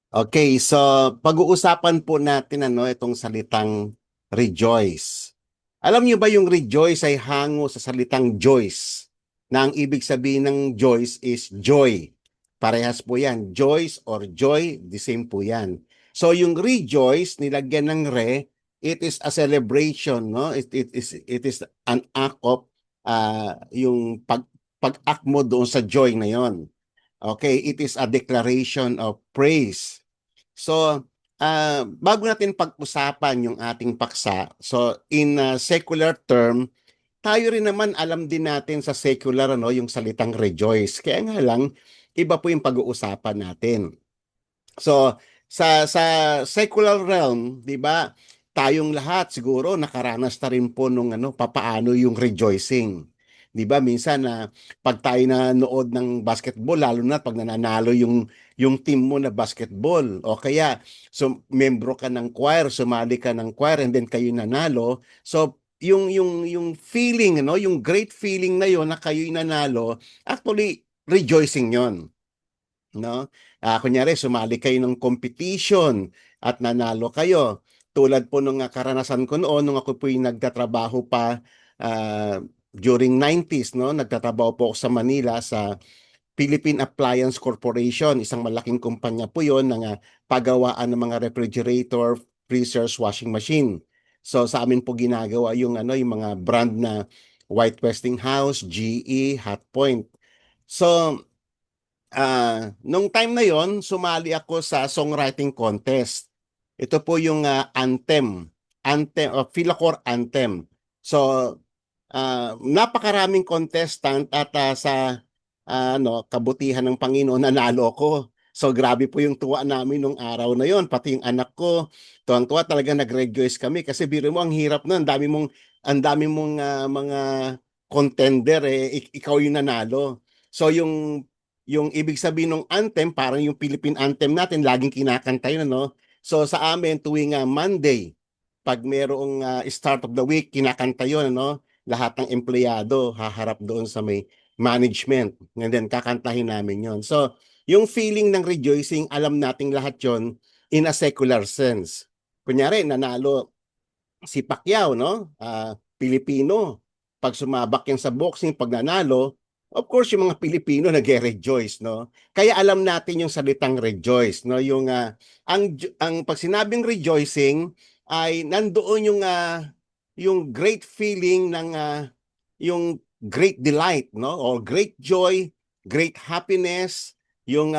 Okay, so pag-uusapan po natin itong salitang rejoice. Alam niyo ba yung rejoice ay hango sa salitang Joyce? Na ang ibig sabihin ng Joyce is joy. Parehas po yan. Joyce or joy, the same po yan. So yung rejoice, nilagyan ng it is a celebration, no? It is an act of yung pag-act mo doon sa joy na yon. Okay, it is a declaration of praise. So, bago natin pag-usapan yung ating paksa, so in secular term, tayo rin naman alam din natin sa secular yung salitang rejoice. Kaya nga lang, iba po yung pag-uusapan natin. So, sa secular realm, 'di ba? Tayong lahat siguro nakaranas na rin po nung papaano yung rejoicing. 'Di ba? Minsan na pag tayo nanood ng basketball, lalo na pag nananalo yung team mo na basketball o kaya membro ka ng choir, sumali ka ng choir and then kayo nanalo. So, yung feeling, yung great feeling na yon na kayo'y nanalo, actually rejoicing 'yon, no? Kunyari, sumali kayo ng competition at nanalo kayo. Tulad po nung karanasan ko noon, nung ako po yung nagtatrabaho pa during 90s, no? Nagtatrabaho po ako sa Manila sa Philippine Appliance Corporation. Isang malaking kumpanya po yon ng paggawaan ng mga refrigerator, freezers, washing machine. So sa amin po ginagawa yung mga brand na White Westinghouse, GE, Hotpoint. So nung time na yon, sumali ako sa songwriting contest. Ito po yung anthem, Philacor Anthem. So, napakaraming contestant at kabutihan ng Panginoon, nanalo ko. So, grabe po yung tuwa namin nung araw na yon. Pati yung anak ko, tuwang-tuwa talaga nag-rejoice kami. Kasi biro mo, ang hirap na, ang dami mong mga contender, ikaw yung nanalo. So, yung ibig sabihin ng anthem, parang yung Philippine anthem natin, laging kinakanta yun, no? So sa amin, tuwing Monday, pag merong start of the week, kinakanta yun, no? Lahat ng empleyado haharap doon sa may management. And then kakantahin namin yon. So, yung feeling ng rejoicing, alam nating lahat yon in a secular sense. Kunyari, nanalo si Pacquiao, no? Pilipino. Pag sumabak yan sa boxing, pag nanalo, of course, yung mga Pilipino nag-rejoice, no? Kaya alam natin yung salitang rejoice, no? Ang pag sinabing rejoicing ay nandoon yung great feeling ng yung great delight, no? Or great joy, great happiness, yung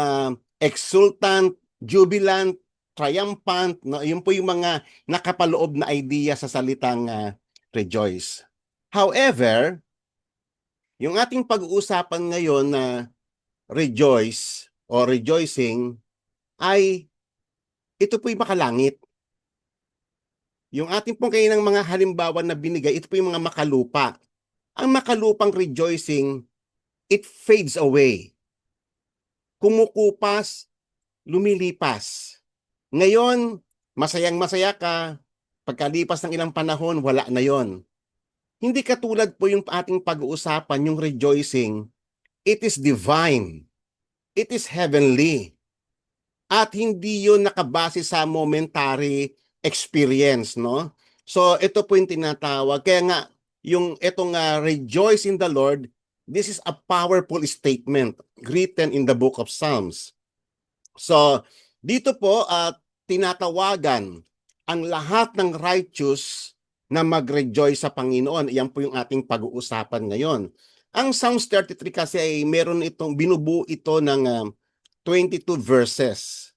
exultant, jubilant, triumphant, no? Yun po yung mga nakapaloob na idea sa salitang rejoice. However, yung ating pag-uusapan ngayon na rejoice o rejoicing ay ito po'y makalangit. Yung ating pong kainang mga halimbawa na binigay, ito po yung mga makalupa. Ang makalupang rejoicing, it fades away. Kumukupas, lumilipas. Ngayon, masayang-masaya ka, pagkalipas ng ilang panahon, wala na yon. Hindi katulad po yung ating pag-uusapan, yung rejoicing, it is divine, it is heavenly, at hindi yun nakabase sa momentary experience, no? So, ito po yung tinatawag. Kaya nga, yung itong rejoice in the Lord, this is a powerful statement written in the book of Psalms. So, dito po tinatawagan ang lahat ng righteous na mag-rejoice sa Panginoon. Iyan po yung ating pag-uusapan ngayon. Ang Psalms 33 kasi ay meron itong binubuo ito ng 22 verses.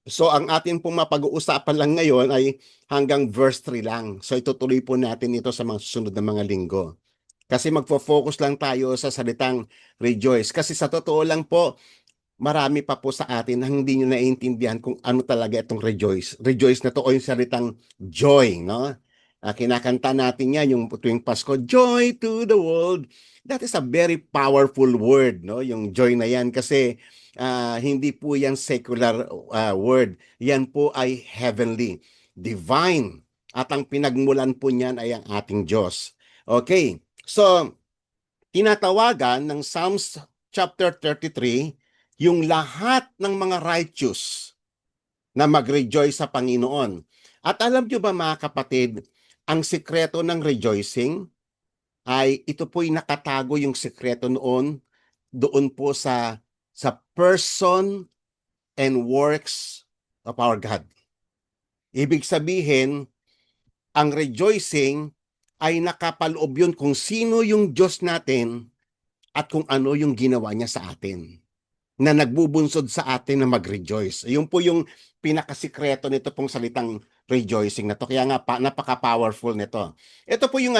So ang atin pong mapag-uusapan lang ngayon ay hanggang verse 3 lang. So itutuloy po natin ito sa mga susunod na mga linggo. Kasi magfo-focus lang tayo sa salitang rejoice. Kasi sa totoo lang po, marami pa po sa atin na hindi nyo naiintindihan kung ano talaga itong rejoice. Rejoice na to o yung salitang joy, no? Kinakanta natin yan yung tuwing Pasko, joy to the world. That is a very powerful word, no? Yung joy na yan kasi hindi po yan secular word. Yan po ay heavenly, divine. At ang pinagmulan po niyan ay ang ating Diyos. Okay, so tinatawagan ng Psalms chapter 33 yung lahat ng mga righteous. na mag-rejoice sa Panginoon. At alam nyo ba mga kapatid, ang sikreto ng rejoicing ay ito po'y nakatago yung sikreto doon po sa person and works of our God. Ibig sabihin, ang rejoicing ay nakapaloob yun kung sino yung Diyos natin at kung ano yung ginawa niya sa atin na nagbubunsod sa atin na mag-rejoice. Yun po yung pinakasikreto nito pong salitang rejoicing na to. Kaya nga napaka-powerful nito. Ito po yung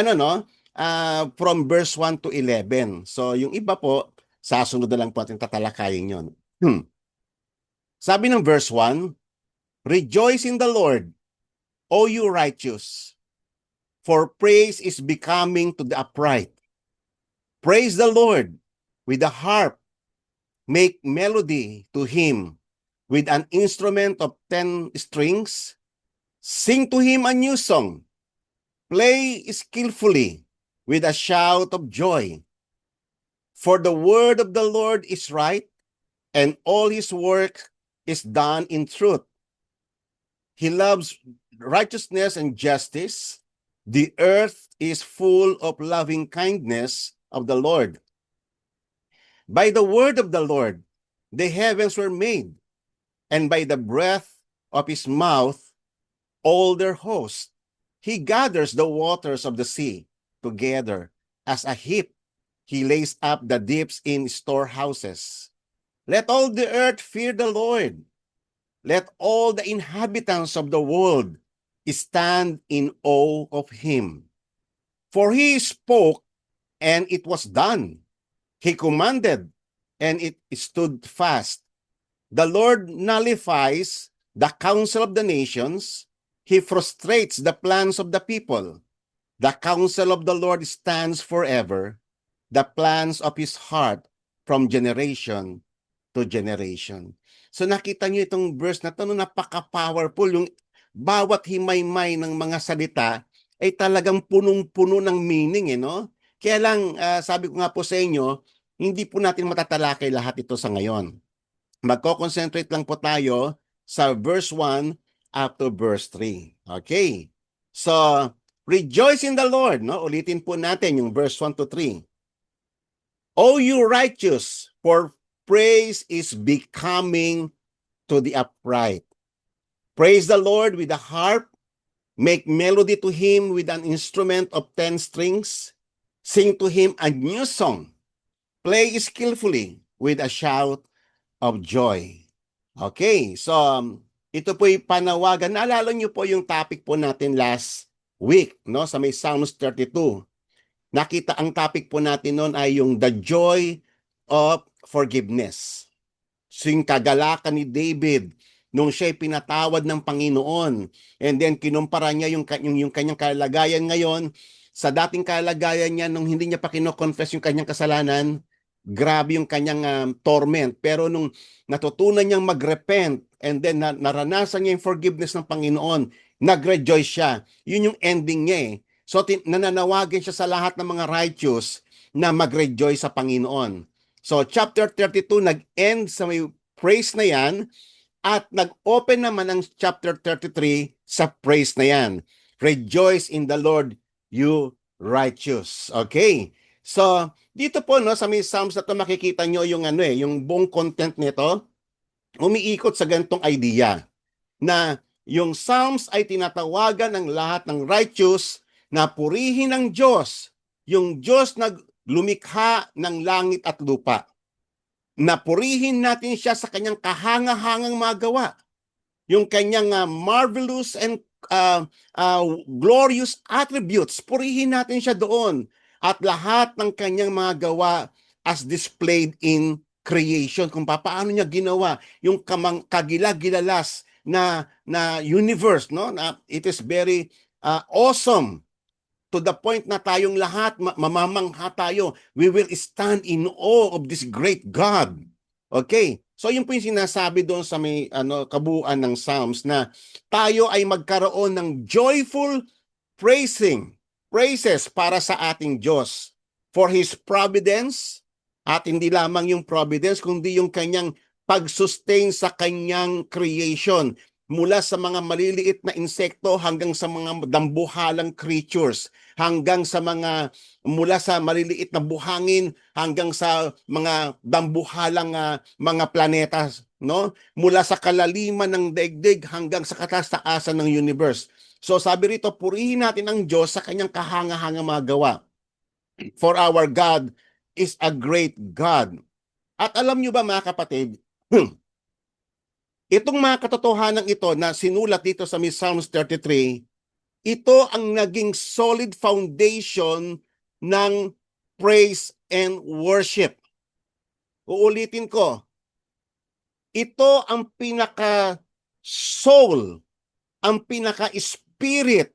from verse 1 to 11. So yung iba po, sasunod na lang po ating tatalakayin yun. Sabi ng verse 1, Rejoice in the Lord, O you righteous, for praise is becoming to the upright. Praise the Lord with the harp. Make melody to him with an instrument of 10 strings. Sing to him a new song. Play skillfully with a shout of joy. For the word of the Lord is right, and all his work is done in truth. He loves righteousness and justice. The earth is full of loving kindness of the Lord. By the word of the Lord, the heavens were made, and by the breath of his mouth, all their host. He gathers the waters of the sea together as a heap. He lays up the deeps in storehouses. Let all the earth fear the Lord. Let all the inhabitants of the world stand in awe of him. For he spoke, and it was done. He commanded, and it stood fast. The Lord nullifies the counsel of the nations. He frustrates the plans of the people. The counsel of the Lord stands forever, the plans of his heart from generation to generation. So nakita niyo itong verse na ito, napaka-powerful. Yung bawat himay-may ng mga salita ay talagang punong-puno ng meaning. No? Kaya lang, sabi ko nga po sa inyo, hindi po natin matatalakay lahat ito sa ngayon. Magko-concentrate lang po tayo sa verse 1 up to verse 3. Okay. So, rejoice in the Lord. No? Ulitin po natin yung verse 1 to 3. O you righteous, for praise is becoming to the upright. Praise the Lord with a harp. Make melody to him with an instrument of 10 strings. Sing to him a new song. Play skillfully with a shout of joy. Okay, so ito po'y panawagan. Naalala niyo po yung topic po natin last week, no? Sa may Psalms 32. Nakita ang topic po natin noon ay yung the joy of forgiveness. So yung kagalakan ni David nung siya'y pinatawad ng Panginoon. And then kinumpara niya yung kanyang kalagayan ngayon sa dating kalagayan niya nung hindi niya pa kino-confess yung kanyang kasalanan. Grabe yung kanyang torment. Pero nung natutunan niyang mag-repent and then naranasan niya yung forgiveness ng Panginoon, nag-rejoice siya. Yun yung ending niya eh. So nananawagan siya sa lahat ng mga righteous na mag-rejoice sa Panginoon. So chapter 32 nag-end sa may praise na yan at nag-open naman ang chapter 33 sa praise na yan. Rejoice in the Lord, you righteous. Okay. So dito po no sa may Psalms na to makikita nyo yung yung buong content nito umiikot sa ganitong idea na yung Psalms ay tinatawagan ng lahat ng righteous na purihin ng Diyos, yung Diyos na lumikha ng langit at lupa. Na purihin natin siya sa kanyang kahanga-hangang mga gawa. Yung kanyang marvelous and glorious attributes, purihin natin siya doon. At lahat ng kanyang mga gawa as displayed in creation. Kung paano niya ginawa yung kagilagilalas na universe, no? Na it is very awesome to the point na tayong lahat mamamangha tayo. We will stand in awe of this great God. Okay? So yun po yung sinasabi doon sa may kabuuan ng Psalms na tayo ay magkaroon ng joyful praises para sa ating Diyos for His providence, at hindi lamang yung providence kundi yung kanyang pag-sustain sa kanyang creation. mula sa mga maliliit na insekto hanggang sa mga dambuhalang creatures, hanggang sa mga mula sa maliliit na buhangin hanggang sa mga dambuhalang mga planeta, no? Mula sa kalaliman ng daigdig hanggang sa kataas-taasan ng universe. So sabi rito, purihin natin ang Diyos sa kanyang kahanga-hanga mga gawa. For our God is a great God. At alam nyo ba mga kapatid, itong mga katotohanan ito na sinulat dito sa Psalms 33, ito ang naging solid foundation ng praise and worship. Uulitin ko, ito ang pinaka-soul, ang pinaka-spirit,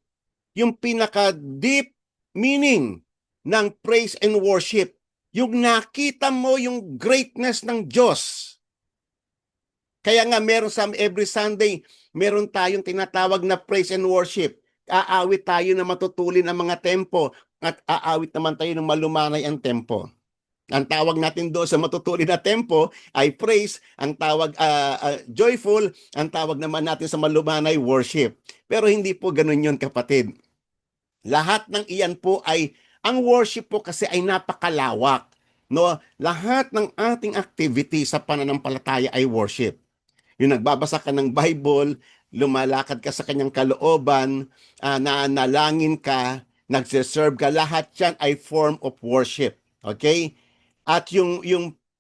yung pinaka-deep meaning ng praise and worship. Yung nakita mo yung greatness ng Diyos. Kaya nga meron sa every Sunday, meron tayong tinatawag na praise and worship. Aawit tayo na matutulin ang mga tempo at aawit naman tayo ng malumanay ang tempo. Ang tawag natin doon sa matutulin na tempo ay praise, ang tawag joyful, ang tawag naman natin sa malumanay worship. Pero hindi po ganun yun kapatid. Lahat ng iyan po ay, ang worship po kasi ay napakalawak. No? Lahat ng ating activity sa pananampalataya ay worship. Yung nagbabasa ka ng Bible, lumalakad ka sa kanyang kalooban, nanalangin ka, nagsiserve ka, lahat yan ay form of worship. Okay? At yung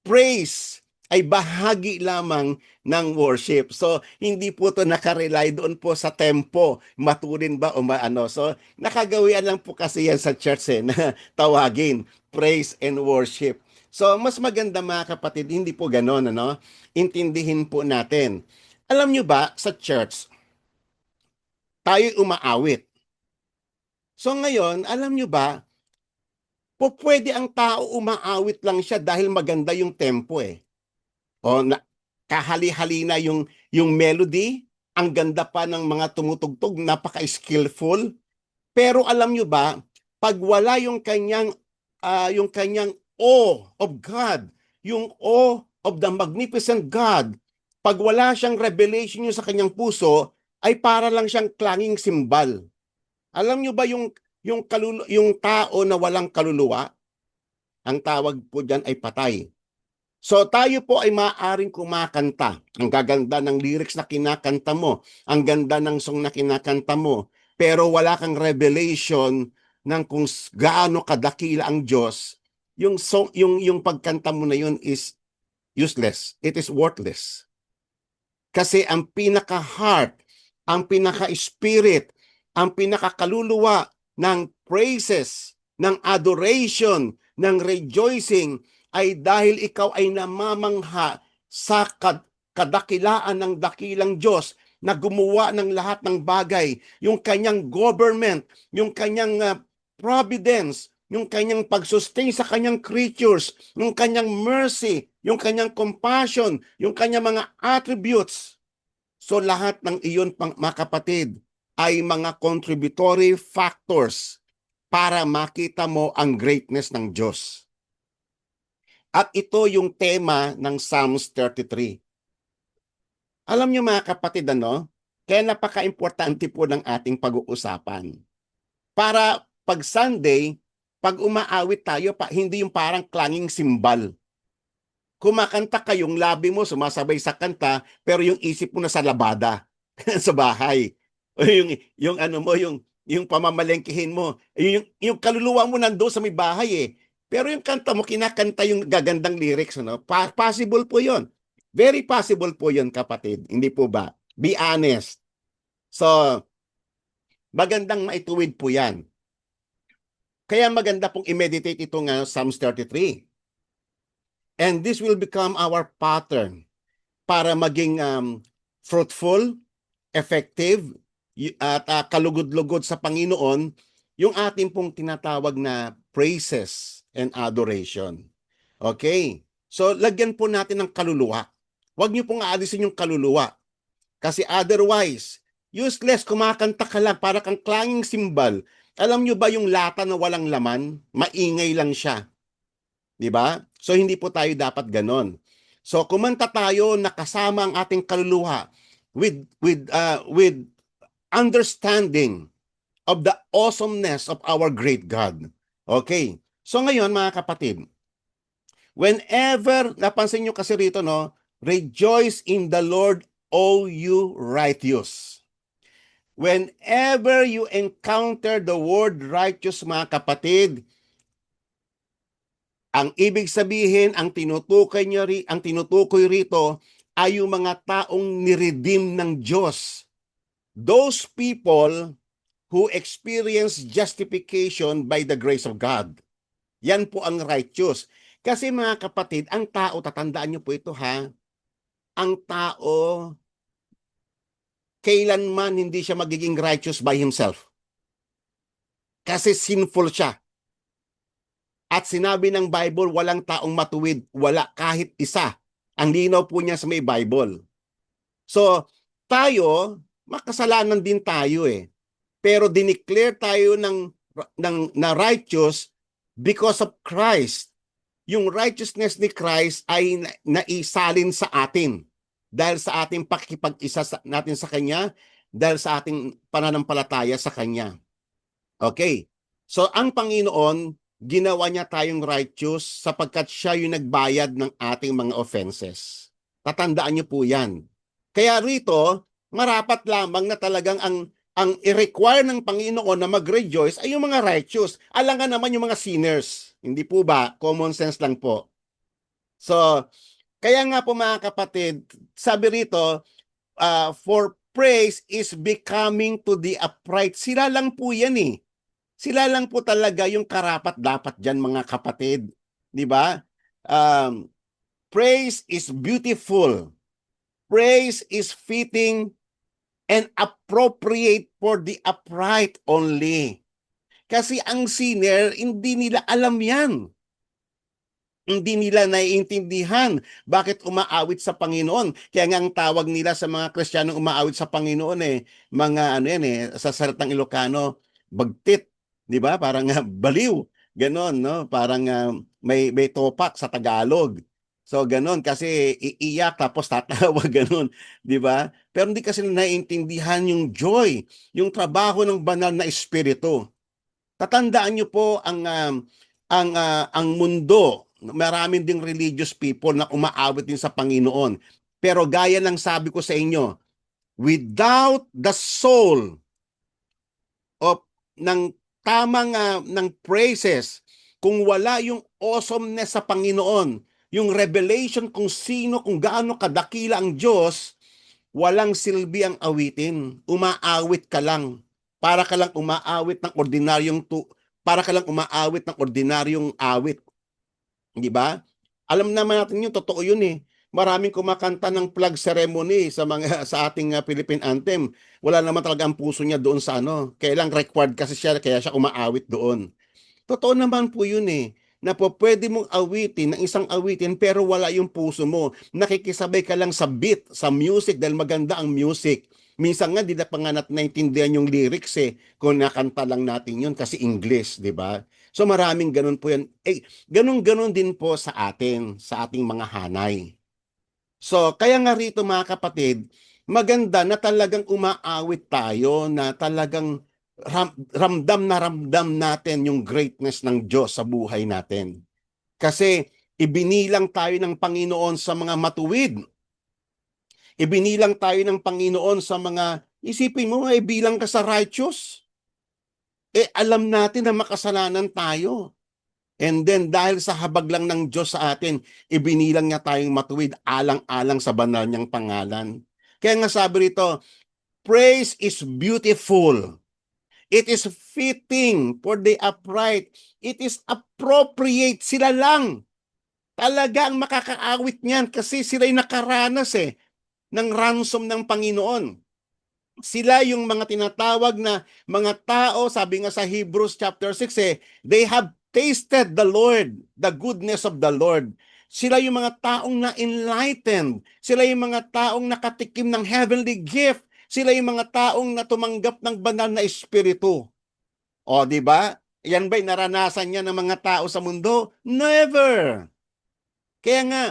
praise ay bahagi lamang ng worship. So, hindi po to nakarely doon po sa tempo, maturin ba o maano. So, nakagawian lang po kasi yan sa church na tawagin, praise and worship. So, mas maganda mga kapatid, hindi po ganon, ano? Intindihin po natin. Alam nyo ba, sa church, tayo umaawit. So ngayon, alam nyo ba, po pwede ang tao umaawit lang siya dahil maganda yung tempo eh. O kahali-hali na yung melody, ang ganda pa ng mga tumutugtog, napaka-skillful. Pero alam nyo ba, pag wala yung kanyang awe of God, yung awe of the magnificent God, pag wala siyang revelation sa kanyang puso, ay para lang siyang clanging cymbal. Alam nyo ba yung tao na walang kaluluwa, ang tawag po diyan ay patay. So tayo po ay maaaring kumakanta. Ang gaganda ng lyrics na kinakanta mo, ang ganda ng song na kinakanta mo, pero wala kang revelation ng kung gaano kadakila ang Diyos, yung song, yung pagkanta mo na yun is useless. It is worthless. Kasi ang pinaka-heart, ang pinaka-spirit, ang pinaka-kaluluwa ng praises, ng adoration, ng rejoicing ay dahil ikaw ay namamangha sa kadakilaan ng dakilang Diyos na gumawa ng lahat ng bagay, yung kanyang government, yung kanyang providence, yung kanyang pagsustain sa kanyang creatures, yung kanyang mercy, yung kanyang compassion, yung kanyang mga attributes. So lahat ng iyon, mga kapatid, ay mga contributory factors para makita mo ang greatness ng Diyos. At ito yung tema ng Psalms 33. Alam niyo mga kapatid, kaya napaka-importante po ng ating pag-uusapan. Para pag Sunday, pag umaawit tayo, hindi yung parang clanging cymbal. Kumakanta ka, yung labi mo sumasabay sa kanta, pero yung isip mo nasa labada sa bahay. O yung ano mo, yung pamamalengkehin mo, yung kaluluwa mo nandoon sa may bahay eh. Pero yung kanta mo, kinakanta yung gagandang lyrics, possible po yon. Very possible po yon kapatid. Hindi po ba? Be honest. So, magandang maituwid po yan. Kaya maganda pong i-meditate ito nga Psalms 33. And this will become our pattern para maging fruitful, effective, at kalugod-lugod sa Panginoon, yung ating pong tinatawag na praises and adoration. Okay? So, lagyan po natin ng kaluluwa. Huwag niyo pong aalisin yung kaluluwa. Kasi otherwise, useless, kumakanta ka lang, para kang clanging cymbal. Alam niyo ba yung lata na walang laman? Maingay lang siya. Diba? So, hindi po tayo dapat ganon. So, kumanta tayo na kasama ang ating kaluluwa. with understanding of the awesomeness of our great God. Okay. So ngayon mga kapatid, whenever, napansin nyo kasi rito, no, rejoice in the Lord, all you righteous. Whenever you encounter the word righteous, mga kapatid, ang ibig sabihin, ang tinutukoy rito ay yung mga taong niredeem ng Diyos. Those people who experience justification by the grace of God. Yan po ang righteous. Kasi mga kapatid, ang tao, tatandaan nyo po ito ha, ang tao, kailanman hindi siya magiging righteous by himself. Kasi sinful siya. At sinabi ng Bible, walang taong matuwid, wala kahit isa. Ang linaw po niya sa may Bible. So, tayo, makasalanan din tayo eh. Pero dineclare tayo na righteous because of Christ. Yung righteousness ni Christ ay naisalin sa atin dahil sa ating pakikipag-isa natin sa Kanya, dahil sa ating pananampalataya sa Kanya. Okay. So, ang Panginoon, ginawa niya tayong righteous sapagkat siya yung nagbayad ng ating mga offenses. Tatandaan niyo po yan. Kaya rito, marapat lamang na talagang ang i-require ng Panginoon na mag-rejoice ay yung mga righteous. Alangan naman yung mga sinners. Hindi po ba? Common sense lang po. So, kaya nga po mga kapatid, sabi rito, for praise is becoming to the upright. Sila lang po yan eh. Sila lang po talaga yung karapat-dapat dyan mga kapatid. Di ba? Praise is beautiful. Praise is fitting and appropriate for the upright only. Kasi ang sinner, hindi nila alam yan. Hindi nila naiintindihan bakit umaawit sa Panginoon. Kaya nga ang tawag nila sa mga Kristiyanong umaawit sa Panginoon mga ano yan sa salitang Ilocano, bagtit, 'di ba? Parang baliw, ganon, no? Parang may topak sa Tagalog. So ganon kasi iiyak tapos tatawa ganon, 'di ba? Pero hindi kasi naiintindihan yung joy, yung trabaho ng banal na espiritu. Tatandaan niyo po ang mundo, maraming ding religious people na umaawit din sa Panginoon. Pero gaya ng sabi ko sa inyo, without the soul of ng tamang ng praises, kung wala yung awesomeness sa Panginoon, yung revelation kung sino, kung gaano kadakila ang Diyos, walang silbi ang awitin. Umaawit ka lang. Para ka lang umaawit ng ordinaryong awit. Di ba? Alam naman natin yun, totoo yun eh. Maraming kumakanta ng flag ceremony sa ating Philippine anthem. Wala naman talaga ang puso niya doon sa ano. Kailang required kasi siya, kaya siya umaawit doon. Totoo naman po yun eh, na po pwede mong awitin ng isang awitin pero wala yung puso mo. Nakikisabay ka lang sa beat, sa music dahil maganda ang music. Minsan nga, di na pa nga naintindihan yung lyrics kung nakanta lang natin yun kasi English, di ba? So maraming ganun po yan. Ganun-ganun din po sa ating mga hanay. So, kaya nga rito mga kapatid, maganda na talagang umaawit tayo, na talagang ramdam na ramdam natin yung greatness ng Diyos sa buhay natin. Kasi ibinilang tayo ng Panginoon sa mga matuwid. Ibinilang tayo ng Panginoon sa mga, isipin mo, bilang ka sa righteous. Alam natin na makasalanan tayo. And then dahil sa habag lang ng Diyos sa atin, ibinilang niya tayong matuwid alang-alang sa banal niyang pangalan. Kaya nga sabi rito, praise is beautiful. It is fitting for the upright. It is appropriate. Sila lang. Talaga ang makakaawit niyan kasi sila'y nakaranas ng ransom ng Panginoon. Sila yung mga tinatawag na mga tao, sabi nga sa Hebrews chapter 6 they have tasted the Lord, the goodness of the Lord. Sila yung mga taong na-enlightened. Sila yung mga taong nakatikim ng heavenly gift. Sila yung mga taong na tumanggap ng banal na espiritu. O, di ba? Yan ba'y naranasan niya ng mga tao sa mundo? Never. Kaya nga,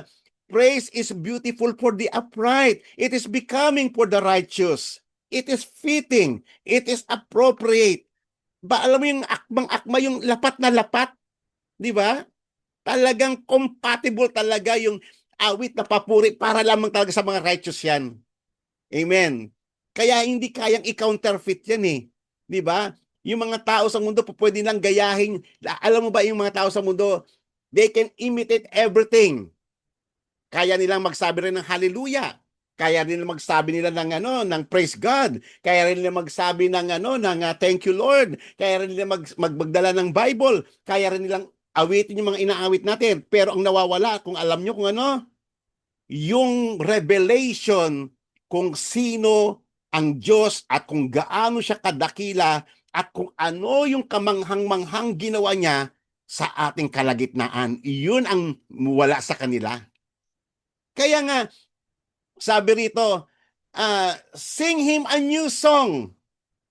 praise is beautiful for the upright. It is becoming for the righteous. It is fitting. It is appropriate. Ba, alam mo yung akmang-akma, yung lapat na lapat, di ba? Talagang compatible talaga yung awit na papuri para lamang talaga sa mga righteous yan. Amen. Kaya hindi kayang i-counterfeit yan eh. Di ba? Yung mga tao sa mundo, pwede lang gayahin. Alam mo ba yung mga tao sa mundo, they can imitate everything. Kaya nilang magsabi rin ng hallelujah. Kaya rin magsabi nila ng praise God. Kaya rin nila magsabi ng thank you Lord. Kaya rin nila magdala ng Bible. Kaya rin nilang awitin yung mga inaawit natin. Pero ang nawawala, kung alam nyo kung ano, yung revelation kung sino ang Diyos at kung gaano siya kadakila at kung ano yung kamanghang-manghang ginawa niya sa ating kalagitnaan. Iyon ang wala sa kanila. Kaya nga, sabi rito, sing him a new song.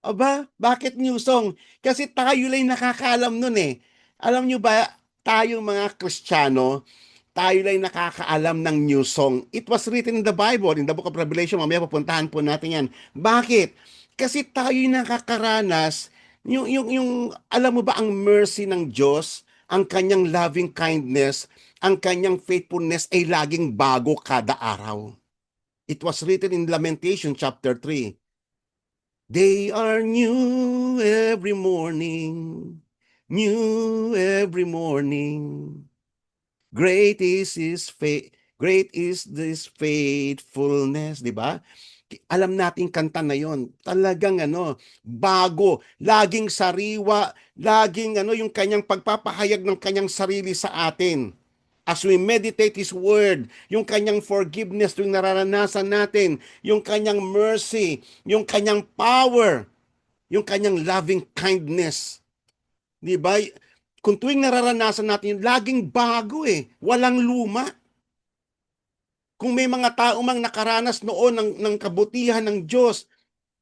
Aba, bakit new song? Kasi tayo lang nakakaalam nun eh. Alam nyo ba, tayong mga Kristiyano, tayo lang nakakaalam ng new song. It was written in the Bible, in the book of Revelation. Mamaya pupuntahan po natin yan. Bakit? Kasi tayo nakakaranas, alam mo ba ang mercy ng Diyos, ang kanyang loving kindness, ang kanyang faithfulness ay laging bago kada araw. It was written in Lamentation chapter 3. They are new every morning, new every morning. Great is this faithfulness, di ba? Alam nating kanta na yon. Talagang bago, laging sariwa, laging yung kanyang pagpapahayag ng kanyang sarili sa atin. As we meditate His Word, yung kanyang forgiveness tuwing nararanasan natin, yung kanyang mercy, yung kanyang power, yung kanyang loving kindness. Di ba? Kung tuwing nararanasan natin, laging bago eh. Walang luma. Kung may mga tao mang nakaranas noon ng kabutihan ng Diyos,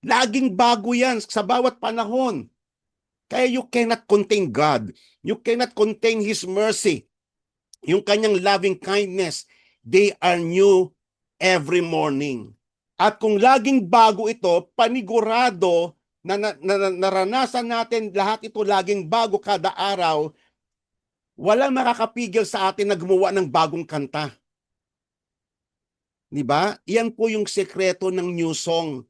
laging bago yan sa bawat panahon. Kaya you cannot contain God. You cannot contain His mercy. Yung kanyang loving kindness, they are new every morning. At kung laging bago ito, panigurado na naranasan natin lahat ito laging bago kada araw, walang makakapigil sa atin na gumawa ng bagong kanta. Di ba? Iyan po yung sekreto ng new song.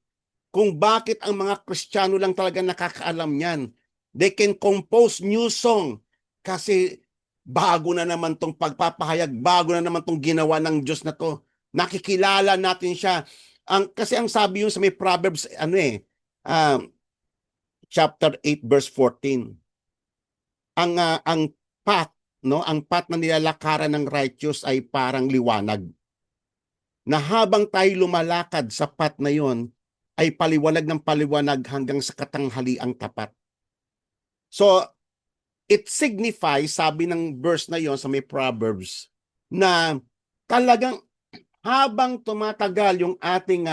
Kung bakit ang mga Kristiyano lang talaga nakakaalam yan. They can compose new song kasi bago na naman tong pagpapahayag, bago na naman tong ginawa ng Diyos na to. Nakikilala natin siya. Kasi ang sabi yung sa may Proverbs, chapter 8 verse 14. Ang path, ang path na nilalakaran ng righteous ay parang liwanag. Na habang tayo lumalakad sa path na yon, ay paliwanag ng paliwanag hanggang sa katanghaliang tapat. So, it signifies, sabi ng verse na yon sa may Proverbs, na talagang habang tumatagal yung ating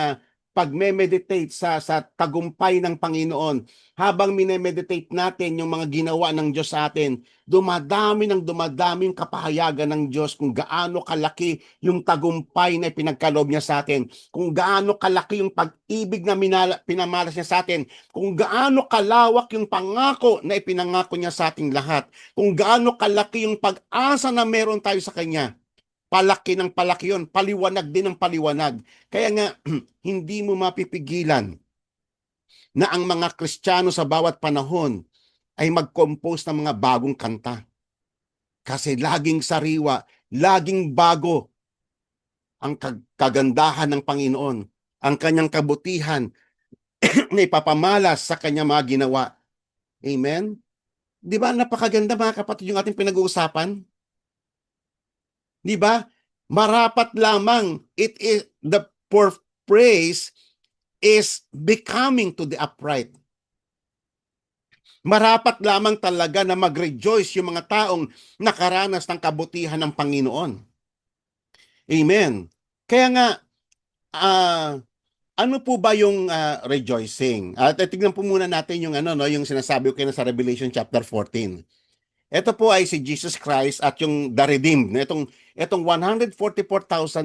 pagme-meditate sa tagumpay ng Panginoon, habang minemeditate natin yung mga ginawa ng Diyos sa atin, dumadami yung kapahayagan ng Diyos kung gaano kalaki yung tagumpay na pinagkaloob niya sa atin, kung gaano kalaki yung pag-ibig na pinamalas niya sa atin, kung gaano kalawak yung pangako na ipinangako niya sa ating lahat, kung gaano kalaki yung pag-asa na meron tayo sa Kanya. Palaki ng palaki yun, paliwanag din ng paliwanag. Kaya nga, hindi mo mapipigilan na ang mga Kristiyano sa bawat panahon ay mag-compose ng mga bagong kanta. Kasi laging sariwa, laging bago ang kagandahan ng Panginoon, ang kanyang kabutihan na ipapamalas sa kanyang mga ginawa. Amen? Di ba napakaganda mga kapatid yung ating pinag-uusapan? Di ba? Marapat lamang it is the praise is becoming to the upright. Marapat lamang talaga na mag-rejoice yung mga taong nakaranas ng kabutihan ng Panginoon. Amen. Kaya nga, ano po ba yung rejoicing? At tignan po muna natin yung yung sinasabi ko na sa Revelation chapter 14. Ito po ay si Jesus Christ at yung the redeemed. Itong 144,000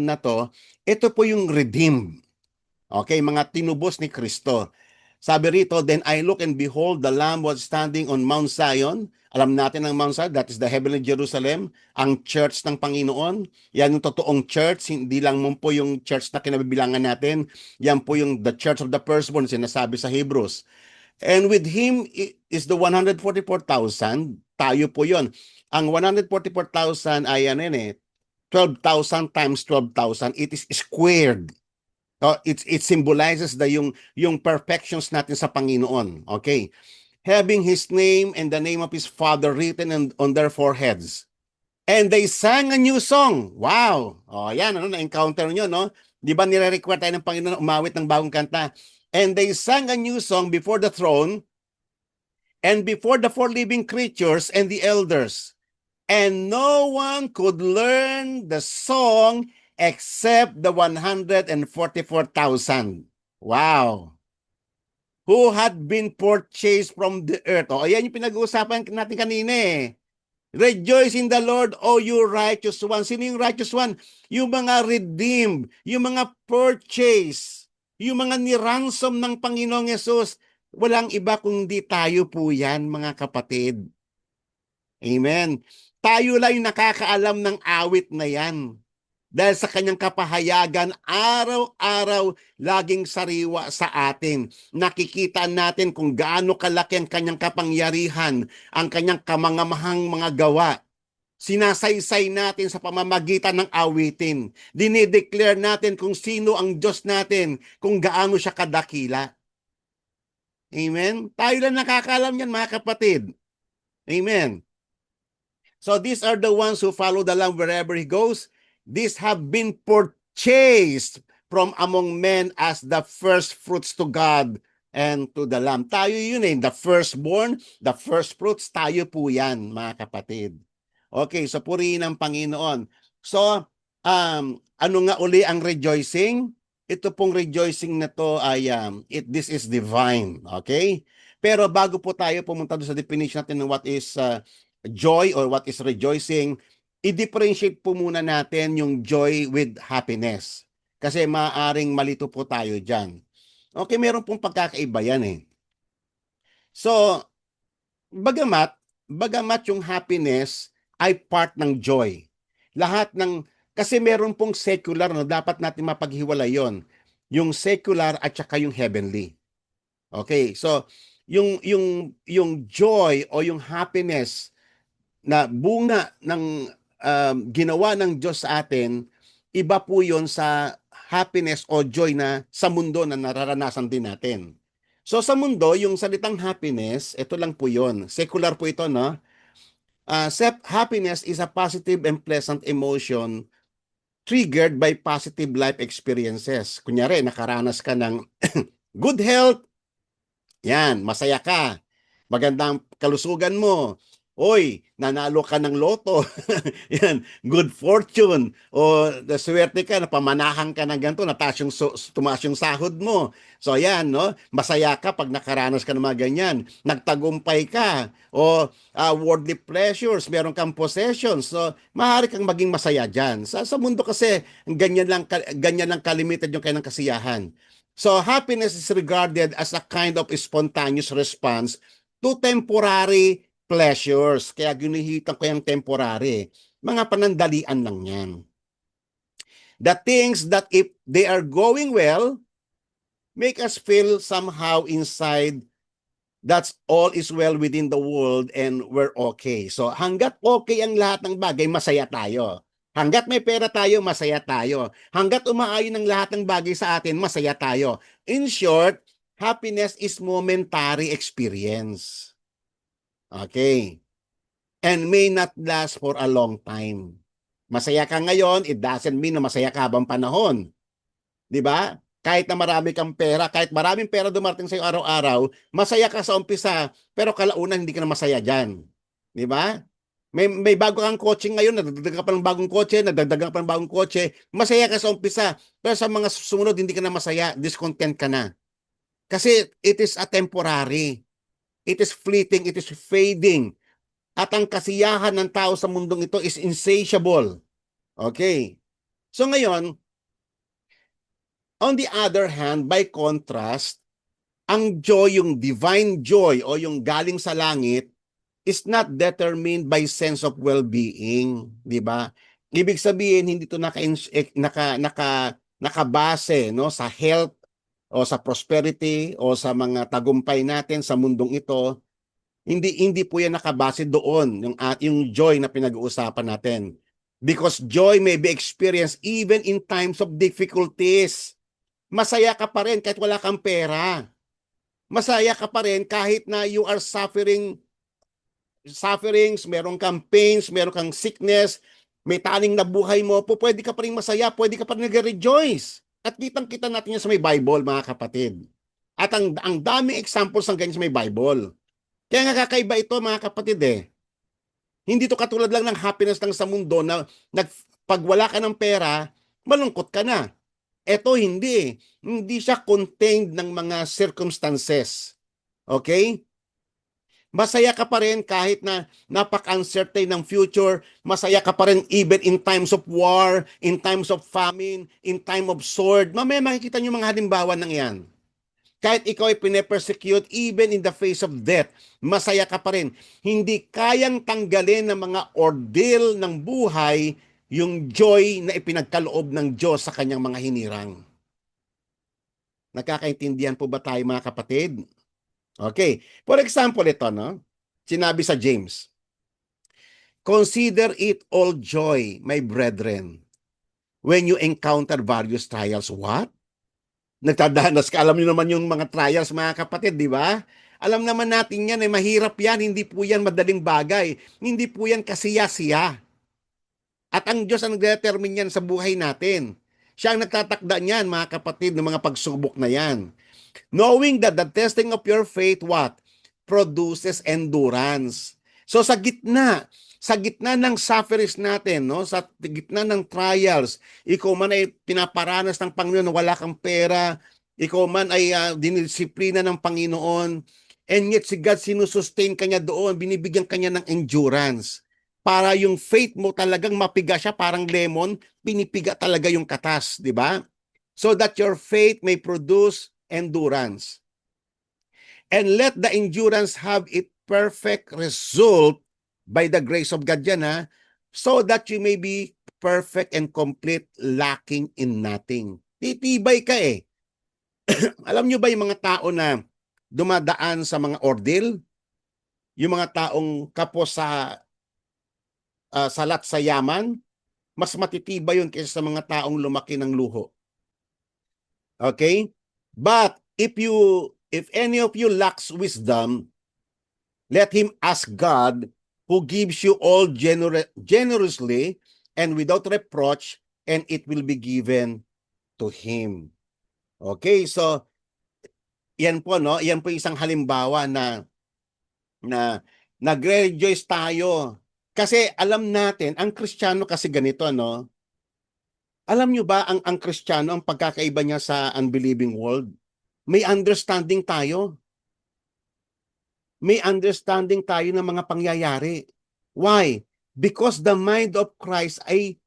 na to, ito po yung redeemed. Okay, mga tinubos ni Kristo. Sabi rito, then I look and behold, the Lamb was standing on Mount Zion. Alam natin ang Mount Zion, that is the heavenly Jerusalem, ang church ng Panginoon. Yan yung totoong church, hindi lang mo po yung church na kinabibilangan natin. Yan po yung the church of the firstborn, sinasabi sa Hebrews. And with him is the 144,000. Tayo po yon. Ang 144,000 ay ano yun 12,000 times 12,000. It is squared. It symbolizes yung perfections natin sa Panginoon. Okay? Having his name and the name of his Father written on their foreheads. And they sang a new song. Wow! Oh, yan, ano, na-encounter nyo, no? Di ba nire-require tayo ng Panginoon umawit ng bagong kanta? And they sang a new song before the throne and before the four living creatures and the elders. And no one could learn the song except the 144,000. Wow! Who had been purchased from the earth. O, ayan yung pinag-uusapan natin kanina eh. Rejoice in the Lord, O you righteous one. Sino yung righteous one? Yung mga redeemed, yung mga purchase, yung mga niransom ng Panginoong Yesus. Walang iba kundi tayo po yan, mga kapatid. Amen. Tayo lang yung nakakaalam ng awit na yan. Dahil sa kanyang kapahayagan, araw-araw laging sariwa sa atin. Nakikita natin kung gaano kalaki ang kanyang kapangyarihan, ang kanyang kamangamahang mga gawa. Sinasaysay natin sa pamamagitan ng awitin. Dinideclare natin kung sino ang Diyos natin, kung gaano siya kadakila. Amen? Tayo lang nakakaalam yan, mga kapatid. Amen. So these are the ones who follow the Lamb wherever he goes. These have been purchased from among men as the first fruits to God and to the Lamb. Tayo yun the firstborn, the first fruits, tayo po yan, mga kapatid. Okay, so purihin ang Panginoon. So, ano nga uli ang rejoicing? Ito pong rejoicing na to ay, this is divine, okay? Pero bago po tayo pumunta doon sa definition natin ng what is joy or what is rejoicing, i-differentiate po muna natin yung joy with happiness. Kasi maaaring malito po tayo dyan. Okay, meron pong pagkakaiba yan eh. So, bagamat yung happiness ay part ng joy. Kasi meron pong secular na dapat natin mapaghiwalay yon. Yung secular at saka yung heavenly. Okay, so yung joy o yung happiness na bunga ng ginawa ng Diyos sa atin, iba po yon sa happiness o joy na sa mundo na nararanasan din natin. So sa mundo, yung salitang happiness, ito lang po yon. Secular po ito, no? Happiness is a positive and pleasant emotion triggered by positive life experiences. Kunyari, nakaranas ka ng good health, yan, masaya ka. Magandang kalusugan mo. Oy, nanalo ka ng loto. Yan, good fortune. O swerte ka, napamanahan ka ng ganito, tumaas yung sahod mo. So yan, no? Masaya ka pag nakaranas ka ng mga ganyan. Nagtagumpay ka. O worldly pleasures, meron kang possessions. So, maaari kang maging masaya dyan. Sa mundo kasi, ganyan lang kalimited yung kailang kasiyahan. So, happiness is regarded as a kind of spontaneous response to temporary pleasures. Kaya ginihitan ko yung temporary. Mga panandalian lang yan. The things that if they are going well, make us feel somehow inside that's all is well within the world and we're okay. So hanggat okay ang lahat ng bagay, masaya tayo. Hanggat may pera tayo, masaya tayo. Hanggat umaayon ang lahat ng bagay sa atin, masaya tayo. In short, happiness is momentary experience. Okay. And may not last for a long time. Masaya ka ngayon, it doesn't mean na masaya ka habang panahon. Di ba? Kahit na marami kang pera, kahit maraming pera dumating sa iyo araw-araw, masaya ka sa umpisa, pero kalaunan hindi ka na masaya dyan. Di ba? May bago kang kotse ngayon, nadagdagan pa ng bagong kotse, nadagdagan pa ng bagong kotse, masaya ka sa umpisa, pero sa mga sumunod hindi ka na masaya, discontent ka na. Kasi it is a temporary. It is fleeting, it is fading. At ang kasiyahan ng tao sa mundong ito is insatiable. Okay. So ngayon, on the other hand, by contrast, ang joy, yung divine joy o yung galing sa langit is not determined by sense of well-being, di ba? Ibig sabihin hindi ito nakabase no sa health o sa prosperity o sa mga tagumpay natin sa mundong ito. Hindi po yan nakabase doon yung joy na pinag-uusapan natin. Because joy may be experienced even in times of difficulties. Masaya ka pa rin kahit wala kang pera. Masaya ka pa rin kahit na you are sufferings, meron kang pains, meron kang sickness, may taning na buhay mo, pwede ka pa rin masaya, pwede ka pa rin nag-rejoice. At kitang-kita natin yan sa may Bible, mga kapatid. At ang daming examples ng ganyan sa may Bible. Kaya nga kakaiba ito, mga kapatid eh. Hindi to katulad lang ng happiness lang sa mundo na pag wala ka ng pera, malungkot ka na. Ito hindi. Hindi siya contained ng mga circumstances. Okay? Masaya ka pa rin kahit na napaka-uncertain ng future. Masaya ka pa rin even in times of war, in times of famine, in time of sword. Mamaya makikita niyo mga halimbawa ng yan. Kahit ikaw ay pine-persecute, even in the face of death, masaya ka pa rin. Hindi kayang tanggalin ng mga ordeal ng buhay yung joy na ipinagkaloob ng Diyos sa kanyang mga hinirang. Nakakaintindihan po ba tayo, mga kapatid? Okay. For example, ito, no? Sinabi sa James, "Consider it all joy, my brethren, when you encounter various trials." What? Nagtadanas ka. Alam niyo naman yung mga trials, mga kapatid, di ba? Alam naman natin yan, eh, mahirap yan. Hindi po yan madaling bagay. Hindi po yan kasiya-siya. At ang Diyos ang nag-determine yan sa buhay natin. Siya ang nagtatakda niyan, mga kapatid, ng mga pagsubok na yan. Knowing that the testing of your faith, what? Produces endurance. So sa gitna ng sufferings natin, no? Sa gitna ng trials, ikaw man ay pinaparanas ng Panginoon na wala kang pera, ikaw man ay dinisiplina ng Panginoon, and yet si God sinusustain kanya doon, binibigyan kanya ng endurance. Para yung faith mo talagang mapiga siya, parang lemon, pinipiga talaga yung katas, di ba? So that your faith may produce endurance. And let the endurance have its perfect result by the grace of God yan, ha? So that you may be perfect and complete, lacking in nothing. Titibay ka eh. Alam nyo ba yung mga tao na dumadaan sa mga ordeal? Yung mga taong kapos sa salat sa yaman, mas matitibay yun kaysa sa mga taong lumaki ng luho. Okay? But if any of you lacks wisdom, let him ask God, who gives you all generously and without reproach, and it will be given to him. Okay, so yan po, no? Yan po isang halimbawa na nagre-rejoice tayo. Kasi alam natin, ang Kristiyano kasi ganito, no? Alam nyo ba ang Kristiyano, ang pagkakaiba niya sa unbelieving world? May understanding tayo. May understanding tayo ng mga pangyayari. Why? Because the mind of Christ ay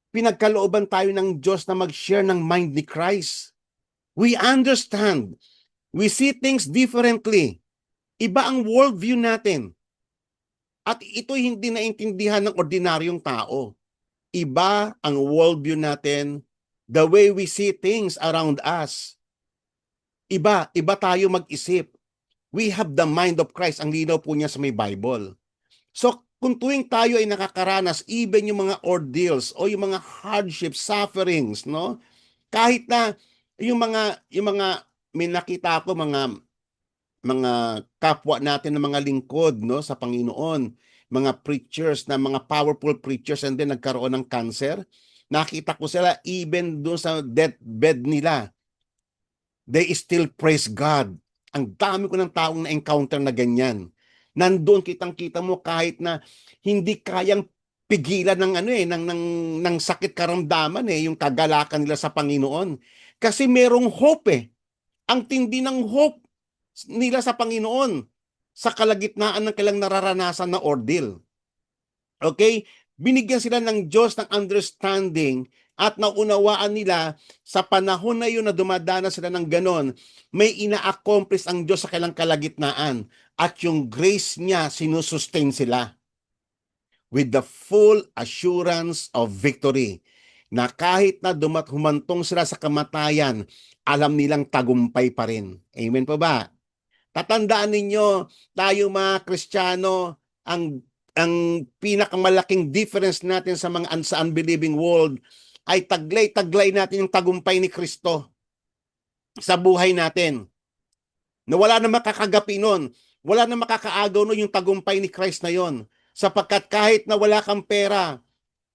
pinagkalooban tayo ng Diyos na mag-share ng mind ni Christ. We understand. We see things differently. Iba ang worldview natin. At ito'y hindi naintindihan ng ordinaryong tao. Iba ang worldview natin, the way we see things around us. Iba tayo mag-isip. We have the mind of Christ. Ang linaw po niya sa may Bible. So, kung tuwing tayo ay nakakaranas, even yung mga ordeals o yung mga hardships, sufferings, no? Kahit na yung mga may nakita ako mga kapwa natin na mga lingkod, no, sa Panginoon, mga preachers na mga powerful preachers, and then nagkaroon ng cancer. Nakita ko sila even doon sa deathbed nila. They still praise God. Ang dami ko ng taong na-encounter na ganyan. Nandoon kitang-kita mo kahit na hindi kayang pigilan ng ng sakit karamdaman yung kagalakan nila sa Panginoon. Kasi merong hope eh. Ang tindi ng hope nila sa Panginoon. sa kalagitnaan ng kailang nararanasan na ordeal. Okay? Binigyan sila ng Diyos ng understanding at naunawaan nila sa panahon na yun na dumadanas sila ng ganon, may ina-accomplish ang Diyos sa kailang kalagitnaan at yung grace niya sinusustain sila with the full assurance of victory na kahit na humantong sila sa kamatayan, alam nilang tagumpay pa rin. Amen po ba? Tatandaan ninyo, tayo mga Kristiyano, ang pinakamalaking difference natin sa unbelieving world ay taglay-taglay natin yung tagumpay ni Kristo sa buhay natin. Na wala na makakagapi nun. Wala na makakaagaw nun yung tagumpay ni Christ na yon. Sapagkat kahit na wala kang pera,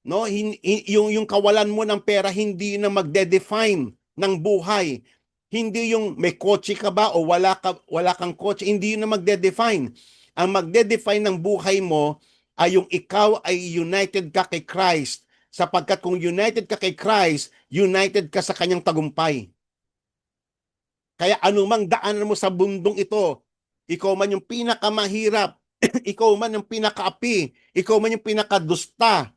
no, yung kawalan mo ng pera hindi na magde-define ng buhay. Hindi yung may kotse ka ba o wala kang kotse, hindi yun na magde-define. Ang magde-define ng buhay mo ay yung ikaw ay united ka kay Christ. Sapagkat kung united ka kay Christ, united ka sa kanyang tagumpay. Kaya anumang daanan mo sa bundong ito, ikaw man yung pinakamahirap, ikaw man yung pinakaapi, ikaw man yung pinakadusta,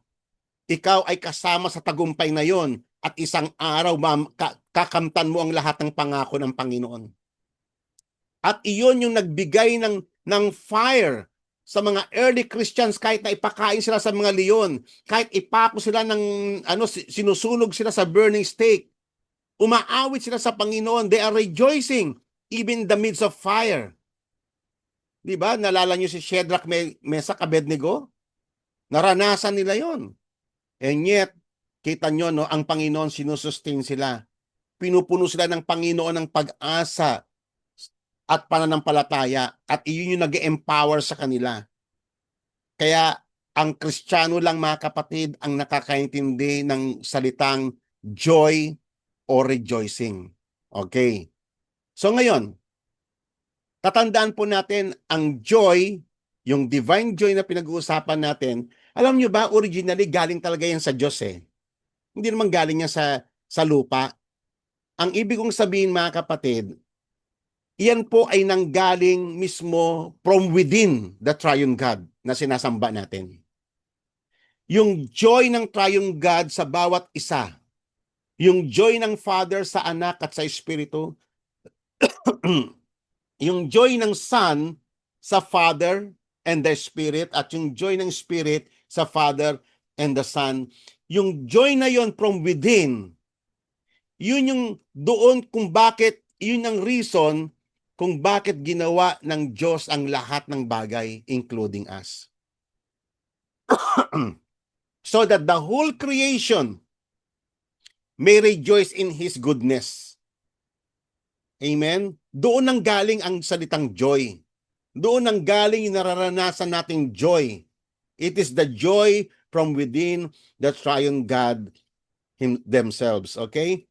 ikaw ay kasama sa tagumpay na yon at isang araw kakamtan mo ang lahat ng pangako ng Panginoon. At iyon yung nagbigay ng fire sa mga early Christians kahit na ipakain sila sa mga leon, kahit ipako sila ng sinusunog sila sa burning stake. Umaawit sila sa Panginoon. They are rejoicing even in the midst of fire. Di ba? Nalala niyo si Shadrach, Meshach, Abednego? Naranasan nila yon. And yet, kita nyo, no, ang Panginoon sinusustain sila. Pinupuno sila ng Panginoon ng pag-asa at pananampalataya. At iyon yung nag-empower sa kanila. Kaya, ang Kristiyano lang, mga kapatid, ang nakakaintindi ng salitang joy or rejoicing. Okay. So ngayon, tatandaan po natin ang joy, yung divine joy na pinag-uusapan natin. Alam nyo ba, originally galing talaga yan sa Diyos eh. Hindi naman galing yan sa lupa. Ang ibig kong sabihin, mga kapatid, iyan po ay nanggaling mismo from within the triune God na sinasamba natin. Yung joy ng triune God sa bawat isa, yung joy ng Father sa Anak at sa Espiritu, yung joy ng Son sa Father and the Spirit, at yung joy ng Spirit sa Father and the Son, yung joy na yon from within, yun yung doon kung bakit, yun ang reason kung bakit ginawa ng Diyos ang lahat ng bagay, including us. So that the whole creation may rejoice in His goodness. Amen? Doon nang galing ang salitang joy. Doon nang galing yung nararanasan nating joy. It is the joy from within the triune God themselves. Okay?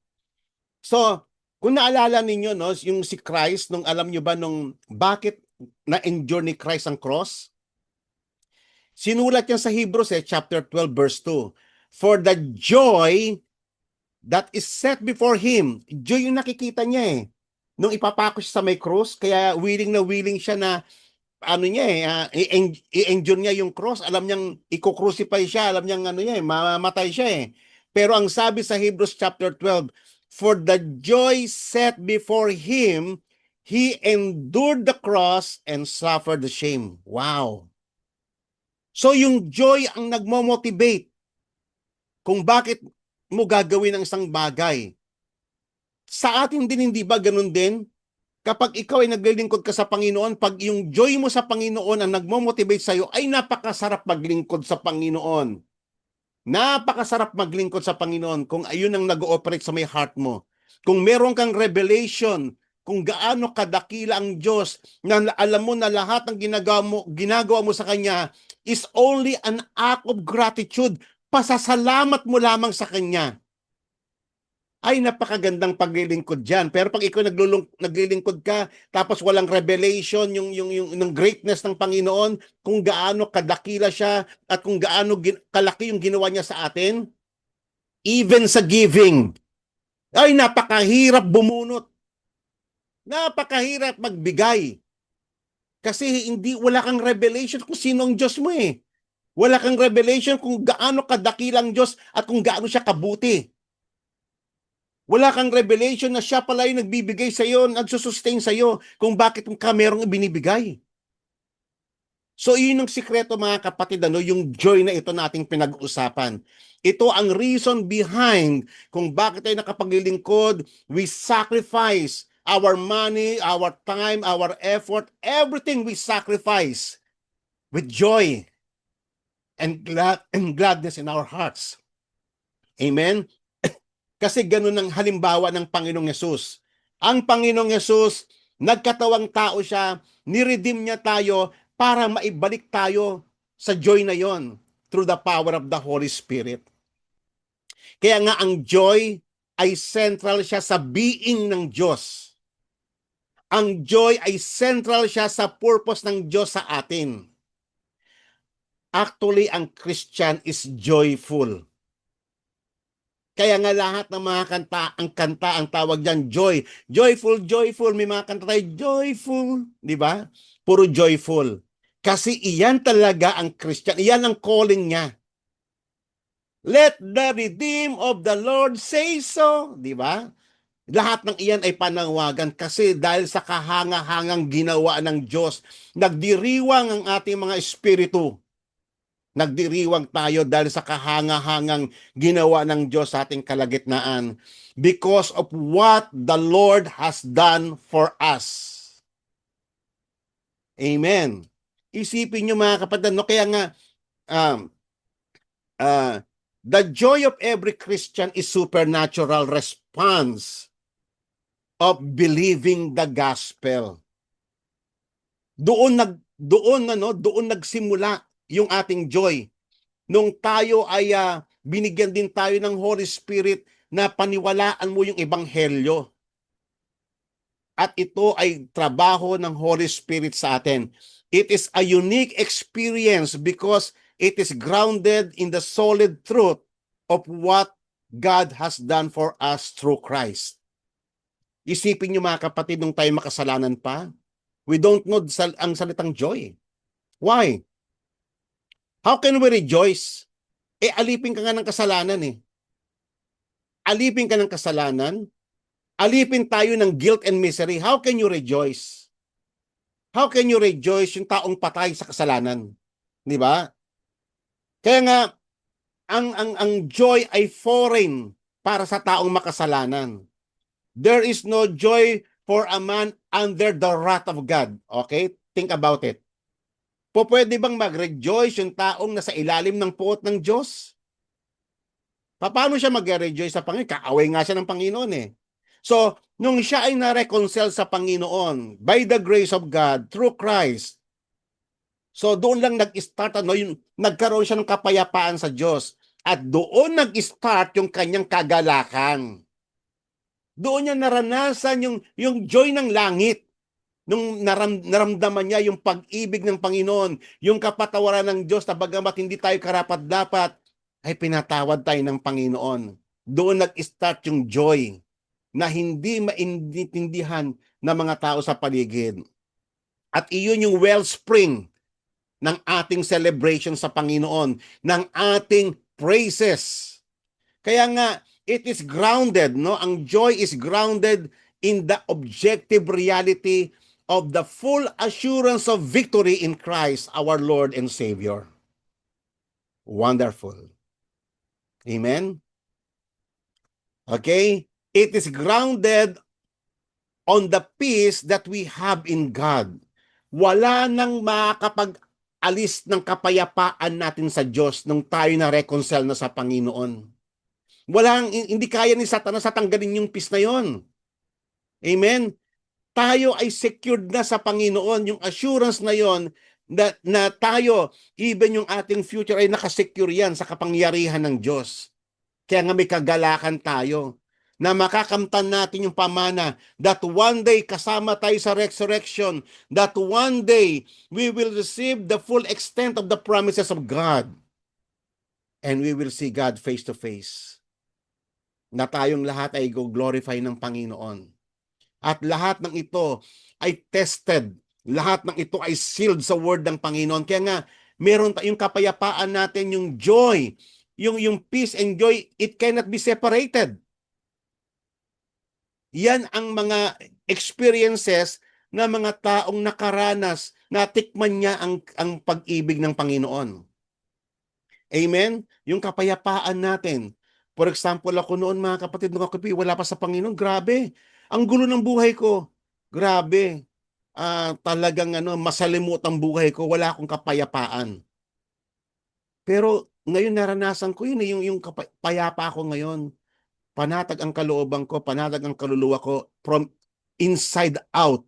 So, kung naalala ninyo, no, yung si Christ, nung alam nyo ba nung bakit na-endure ni Christ ang cross? Sinulat yan sa Hebrews chapter 12 verse 2. For the joy that is set before Him. Joy yung nakikita niya eh. Nung ipapako siya sa may cross, kaya willing na willing siya na i-endure niya yung cross. Alam niyang i-crucify siya, alam niyang mamamatay siya eh. Pero ang sabi sa Hebrews chapter 12, for the joy set before Him, He endured the cross and suffered the shame. Wow! So yung joy ang nagmo-motivate kung bakit mo gagawin ang isang bagay. Sa atin din, hindi ba ganun din? Kapag ikaw ay naglilingkod ka sa Panginoon, pag yung joy mo sa Panginoon ang nagmo-motivate sa'yo, ay napakasarap maglingkod sa Panginoon. Napakasarap maglingkod sa Panginoon kung ayun ang nag-ooperate sa may heart mo. Kung meron kang revelation, kung gaano kadakila ang Diyos, na alam mo na lahat ng ginagawa mo sa Kanya is only an act of gratitude. Pasasalamat mo lamang sa Kanya. Ay, napakagandang paglilingkod dyan. Pero pag ikaw naglilingkod ka, tapos walang revelation, yung greatness ng Panginoon, kung gaano kadakila siya, at kung gaano kalaki yung ginawa niya sa atin, even sa giving, ay napakahirap bumunot. Napakahirap magbigay. Kasi wala kang revelation kung sino ang Diyos mo eh. Wala kang revelation kung gaano kadakilang Diyos at kung gaano siya kabuti. Wala kang revelation na siya pala yung nagbibigay sa iyo, nagsusustain sa iyo, kung bakit ka merong ibinibigay. So, yun ang sikreto mga kapatid, yung joy na ito nating pinag-usapan. Ito ang reason behind kung bakit tayo nakapaglilingkod. We sacrifice our money, our time, our effort, everything we sacrifice with joy and gladness in our hearts. Amen? Kasi ganun ang halimbawa ng Panginoong Yesus. Ang Panginoong Yesus, nagkatawang tao siya, niredeem niya tayo para maibalik tayo sa joy na yon through the power of the Holy Spirit. Kaya nga ang joy ay central siya sa being ng Diyos. Ang joy ay central siya sa purpose ng Diyos sa atin. Actually, ang Christian is joyful. Kaya nga lahat ng mga kanta, ang tawag diyan joy. Joyful, joyful. May mga kanta tayo, joyful. Di ba? Puro joyful. Kasi iyan talaga ang Christian. Iyan ang calling niya. Let the redeemed of the Lord say so. Di ba? Lahat ng iyan ay panawagan kasi dahil sa kahanga-hangang ginawa ng Diyos, nagdiriwang ang ating mga espiritu. Nagdiriwang tayo dahil sa kahanga-hangang ginawa ng Diyos sa ating kalagitnaan because of what the Lord has done for us. Amen. Isipin nyo mga kapatid, kaya nga, the joy of every Christian is supernatural response of believing the gospel. Doon nagsimula yung ating joy. Nung tayo ay binigyan din tayo ng Holy Spirit na paniwalaan mo yung ebanghelyo. At ito ay trabaho ng Holy Spirit sa atin. It is a unique experience because it is grounded in the solid truth of what God has done for us through Christ. Isipin niyo mga kapatid, nung tayo makasalanan pa, we don't know ang salitang joy. Why? How can we rejoice? Alipin ka nga ng kasalanan eh. Alipin ka ng kasalanan, alipin tayo ng guilt and misery. How can you rejoice? How can you rejoice yung taong patay sa kasalanan? Di ba? Kaya nga, ang joy ay foreign para sa taong makasalanan. There is no joy for a man under the wrath of God. Okay? Think about it. Pwede bang mag-rejoice yung taong nasa ilalim ng puot ng Diyos? Paano siya mag-rejoice sa Panginoon? Kaaway nga siya ng Panginoon eh. So, nung siya ay na-reconcile sa Panginoon by the grace of God through Christ, so doon lang nag-start, nagkaroon siya ng kapayapaan sa Diyos. At doon nag-start yung kanyang kagalakan. Doon niya naranasan yung joy ng langit. Nung naramdaman niya yung pag-ibig ng Panginoon, yung kapatawaran ng Diyos na bagamat hindi tayo karapat-dapat, ay pinatawad tayo ng Panginoon. Doon nag-start yung joy na hindi maintindihan ng mga tao sa paligid. At iyon yung wellspring ng ating celebration sa Panginoon, ng ating praises. Kaya nga, it is grounded, ang joy is grounded in the objective reality of the full assurance of victory in Christ, our Lord and Savior. Wonderful. Amen? Okay? It is grounded on the peace that we have in God. Wala nang makakapag-alis ng kapayapaan natin sa Diyos nung tayo na reconcile na sa Panginoon. Hindi kaya ni Satanas tanggalin yung peace na yon. Amen? Tayo ay secured na sa Panginoon, yung assurance na yon na tayo, even yung ating future ay nakasecure yan sa kapangyarihan ng Diyos. Kaya nga may kagalakan tayo na makakamtan natin yung pamana that one day kasama tayo sa resurrection, that one day we will receive the full extent of the promises of God and we will see God face to face. Na tayong lahat ay go-glorify ng Panginoon. At lahat ng ito ay tested Lahat ng ito ay sealed sa word ng Panginoon. Kaya nga, meron tayong kapayapaan natin, yung joy, yung peace and joy, it cannot be separated. Yan ang mga experiences na mga taong nakaranas, natikman niya ang pag-ibig ng Panginoon. Amen? Yung kapayapaan natin. For example, ako noon mga kapatid, nung ako wala pa sa Panginoon, grabe. Ang gulo ng buhay ko. Grabe. Talagang masalimuot ang buhay ko, wala akong kapayapaan. Pero ngayon naranasan ko yun, yung payapa ako ngayon. Panatag ang kalooban ko, panatag ang kaluluwa ko from inside out.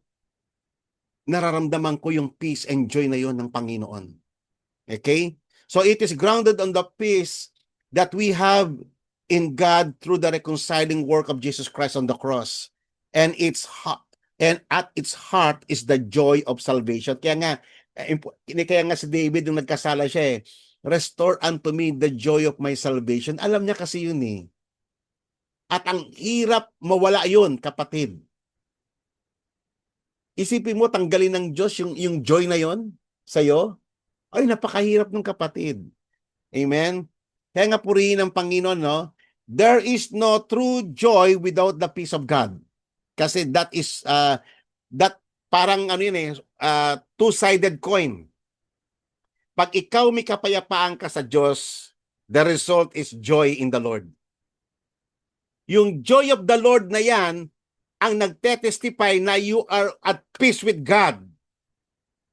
Nararamdaman ko yung peace and joy na yon ng Panginoon. Okay? So it is grounded on the peace that we have in God through the reconciling work of Jesus Christ on the cross. And at its heart is the joy of salvation. Kaya nga si David nung nagkasala siya restore unto me the joy of my salvation. Alam niya kasi yun eh. At ang hirap mawala yun, kapatid. Isipin mo, tanggalin ng Diyos yung joy na yon sa'yo. Ay, napakahirap ng kapatid. Amen? Kaya nga purihin ng Panginoon, no? There is no true joy without the peace of God. Kasi that parang two-sided coin. Pag ikaw may kapayapaan ka sa Diyos, the result is joy in the Lord. Yung joy of the Lord na yan, ang nagtetestify na you are at peace with God.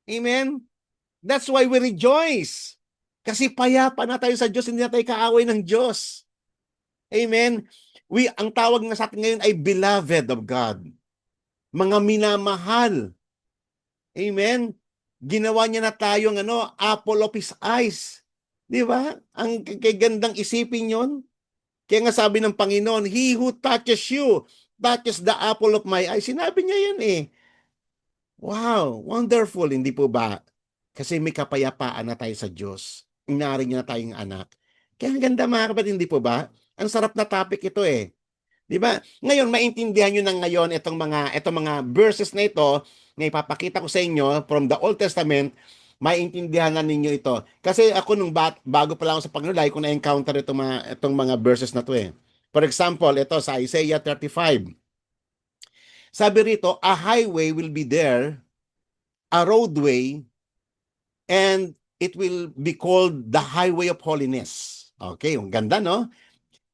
Amen? That's why we rejoice. Kasi payapa na tayo sa Diyos, hindi na tayo kaaway ng Diyos. Amen? Ang tawag na sa atin ngayon ay beloved of God. Mga minamahal. Amen? Ginawa niya na tayong apple of His eyes. Di ba? Ang gandang isipin yon. Kaya nga sabi ng Panginoon, He who touches you, touches the apple of my eye. Sinabi niya yan eh. Wow, wonderful, hindi po ba? Kasi may kapayapaan na tayo sa Diyos. Inari niya na tayong anak. Kaya ang ganda mga kapatid, hindi po ba? Ang sarap na topic ito eh. Di ba? Ngayon, maintindihan nyo na ngayon itong mga verses na ito na ipapakita ko sa inyo from the Old Testament, maintindihan na ninyo ito. Kasi ako bago pa lang ako sa Panginoon, lagi ko na-encounter itong mga verses na to eh. For example, ito sa Isaiah 35. Sabi rito, a highway will be there, a roadway, and it will be called the highway of holiness. Okay, yung ganda, no?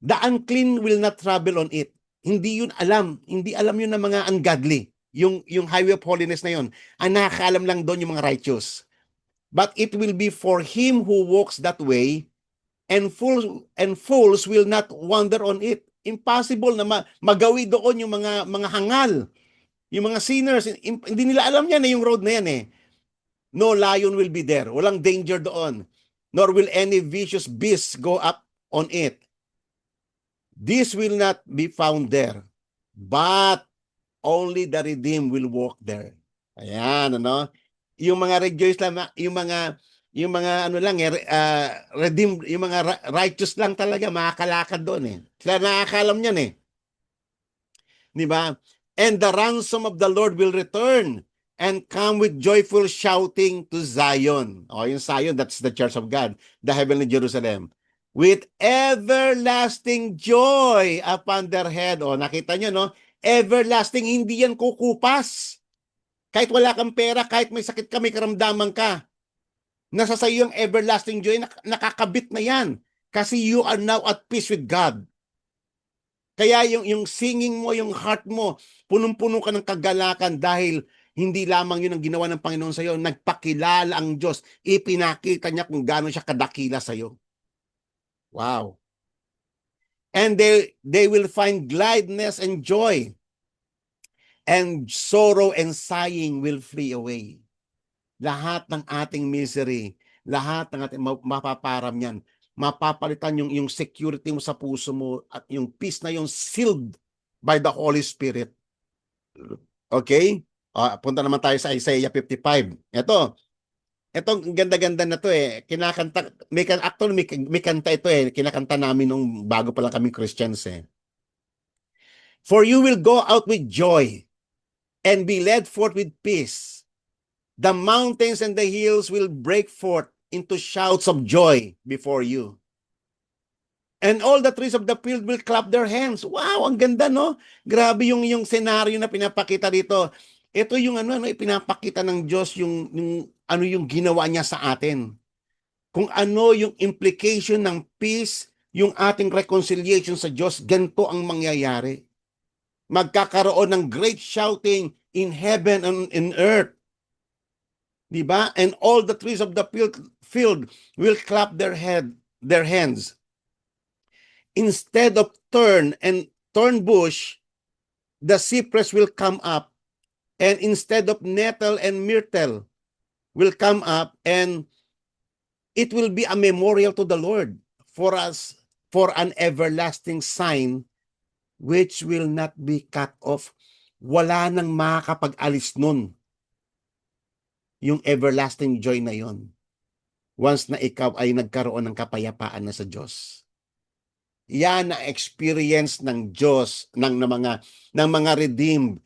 The unclean will not travel on it. Hindi alam yun ng mga ungodly. Yung highway of holiness na yun. Ang nakakaalam lang doon yung mga righteous. But it will be for him who walks that way, and fools will not wander on it. Impossible na magawi doon yung mga hangal. Yung mga sinners, hindi nila alam yan yung road na yan eh. No lion will be there. Walang danger doon. Nor will any vicious beast go up on it. This will not be found there. But only the redeemed will walk there. Ayan, Yung mga rejoice lang, yung mga redeemed, yung mga righteous lang talaga, makakalakad doon eh. Sila nakakalam niyan eh. Di ba? And the ransom of the Lord will return and come with joyful shouting to Zion. Yung Zion, that's the church of God, the heavenly Jerusalem. With everlasting joy upon their head. Nakita nyo, no? Everlasting, hindi yan kukupas. Kahit wala kang pera, kahit may sakit ka, may karamdaman ka. Nasa sayo yung everlasting joy, nakakabit na yan. Kasi you are now at peace with God. Kaya yung singing mo, yung heart mo, punong-puno ka ng kagalakan dahil hindi lamang yun ang ginawa ng Panginoon sa iyo, nagpakilala ang Diyos, ipinakita niya kung gaano siya kadakila sa iyo. Wow. And they will find gladness and joy, and sorrow and sighing will flee away. Lahat ng ating misery, lahat ng ating mapaparam yan, mapapalitan yung security mo sa puso mo at yung peace na yung sealed by the Holy Spirit. Okay? Punta naman tayo sa Isaiah 55. Itong ganda-ganda na to eh. Kinakanta, may kanta ito eh. Kinakanta namin nung bago pa lang kami Christians eh. For you will go out with joy and be led forth with peace. The mountains and the hills will break forth into shouts of joy before you. And all the trees of the field will clap their hands. Wow, ang ganda, no? Grabe yung senaryo na pinapakita dito. Ito yung ipinapakita ng Diyos yung ano yung ginawa niya sa atin. Kung ano yung implication ng peace, yung ating reconciliation sa Diyos, ganito ang mangyayari. Magkakaroon ng great shouting in heaven and in earth. Diba? And all the trees of the field will clap their hands. Instead of thorn bush, the cypress will come up, and instead of nettle and myrtle will come up, and it will be a memorial to the Lord for us, for an everlasting sign which will not be cut off. Wala nang makakapag-alis nun. Yung everlasting joy na yon. Once na ikaw ay nagkaroon ng kapayapaan na sa Diyos. Yan ang experience ng Diyos ng mga redeemed,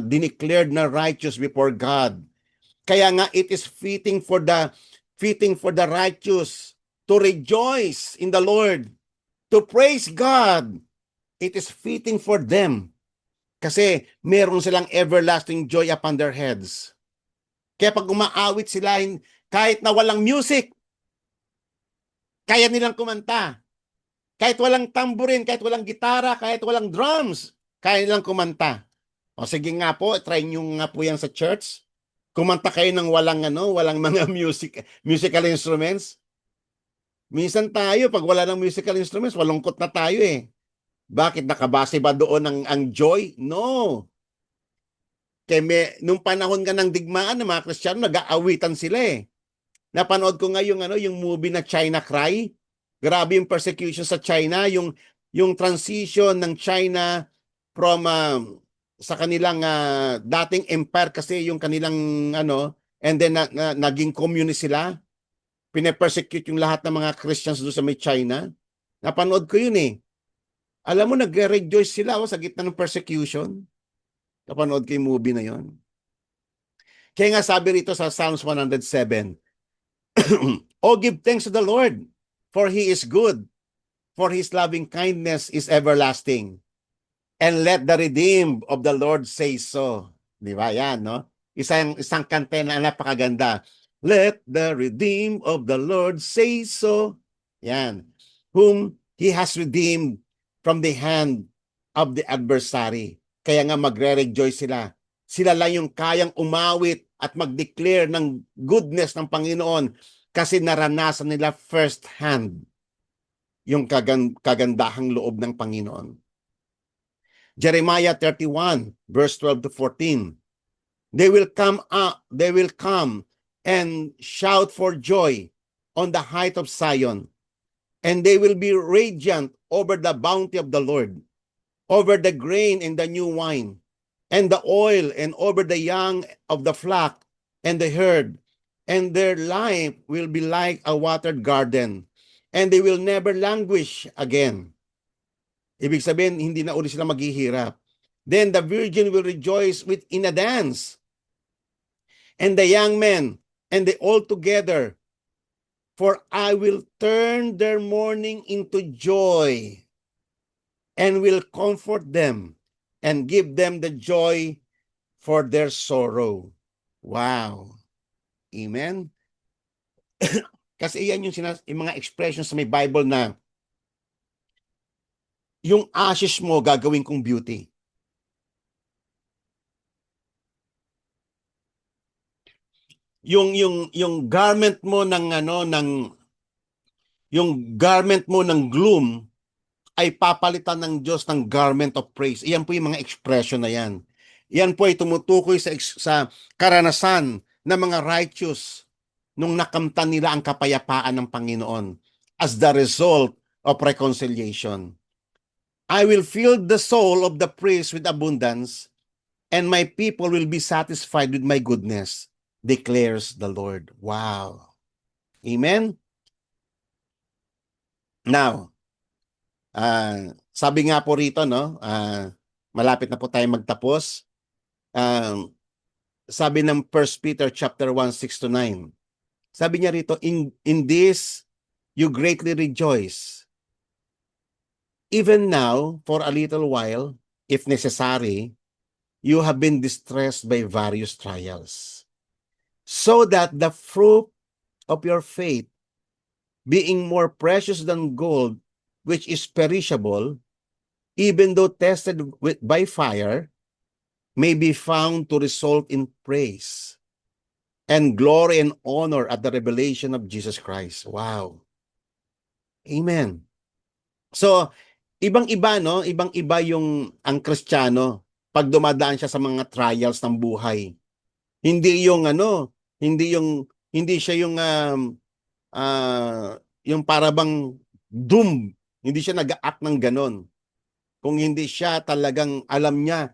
declared na righteous before God. Kaya nga it is fitting for the righteous to rejoice in the Lord, to praise God. It is fitting for them kasi meron silang everlasting joy upon their heads. Kaya pag umaawit sila, kahit na walang music, kaya nilang kumanta. Kahit walang tambourine, kahit walang gitara, kahit walang drums, kaya nilang kumanta. O sige nga po, try nyo nga po yan sa church. Kumanta kayo ng walang mga musical instruments. Minsan tayo, pag wala ng musical instruments, walungkot na tayo eh. Bakit? Nakabase ba doon ang joy? No. Kaya nung panahon nga ng digmaan ng mga Kristiyano, nag-aawitan sila eh. Napanood ko nga yung movie na China Cry. Grabe yung persecution sa China, yung transition ng China from sa kanilang dating empire kasi yung kanilang and then naging communist sila. Pine-persecute yung lahat ng mga Christians doon sa may China. Napanood ko yun eh. Alam mo, nagre-rejoice sila sa gitna ng persecution. Napanood ko yung movie na yun. Kaya nga sabi rito sa Psalms 107, Oh, give thanks to the Lord, for He is good, for His loving kindness is everlasting. And let the redeemed of the Lord say so. Di ba yan, no? Isang kanta na napakaganda. Let the redeemed of the Lord say so. Yan. Whom He has redeemed from the hand of the adversary. Kaya nga magre-rejoice sila. Sila lang yung kayang umawit at mag-declare ng goodness ng Panginoon kasi naranasan nila first hand yung kagandahang loob ng Panginoon. Jeremiah 31, verse 12 to 14. They will come and shout for joy on the height of Zion, and they will be radiant over the bounty of the Lord, over the grain and the new wine, and the oil, and over the young of the flock and the herd, and their life will be like a watered garden, and they will never languish again. Ibig sabihin, hindi na uli sila maghihirap. Then the virgin will rejoice in a dance, and the young men, and they all together, for I will turn their mourning into joy, and will comfort them, and give them the joy for their sorrow. Wow. Amen? Kasi iyan yung mga expressions sa may Bible na yung ashes mo gagawin kong beauty. Yung garment mo yung garment mo ng gloom ay papalitan ng Diyos ng garment of praise. Iyan po yung mga expression na yan. Yan po ay tumutukoy sa karanasan ng mga righteous nung nakamtan nila ang kapayapaan ng Panginoon as the result of reconciliation. I will fill the soul of the priest with abundance, and my people will be satisfied with my goodness, declares the Lord. Wow. Amen? Now, sabi nga po rito, no, malapit na po tayo magtapos. sabi ng 1 Peter chapter 1, 6 to 9. Sabi niya rito, in this you greatly rejoice. Even now, for a little while, if necessary, you have been distressed by various trials, so that the fruit of your faith, being more precious than gold, which is perishable, even though tested by fire, may be found to result in praise and glory and honor at the revelation of Jesus Christ. Wow. Amen. So, ibang-iba, no? Ibang-iba yung ang Kristiyano pag dumadaan siya sa mga trials ng buhay. Hindi yung ano, hindi siya yung para bang doom. Hindi siya nag-act ng ganon. Kung hindi siya talagang alam niya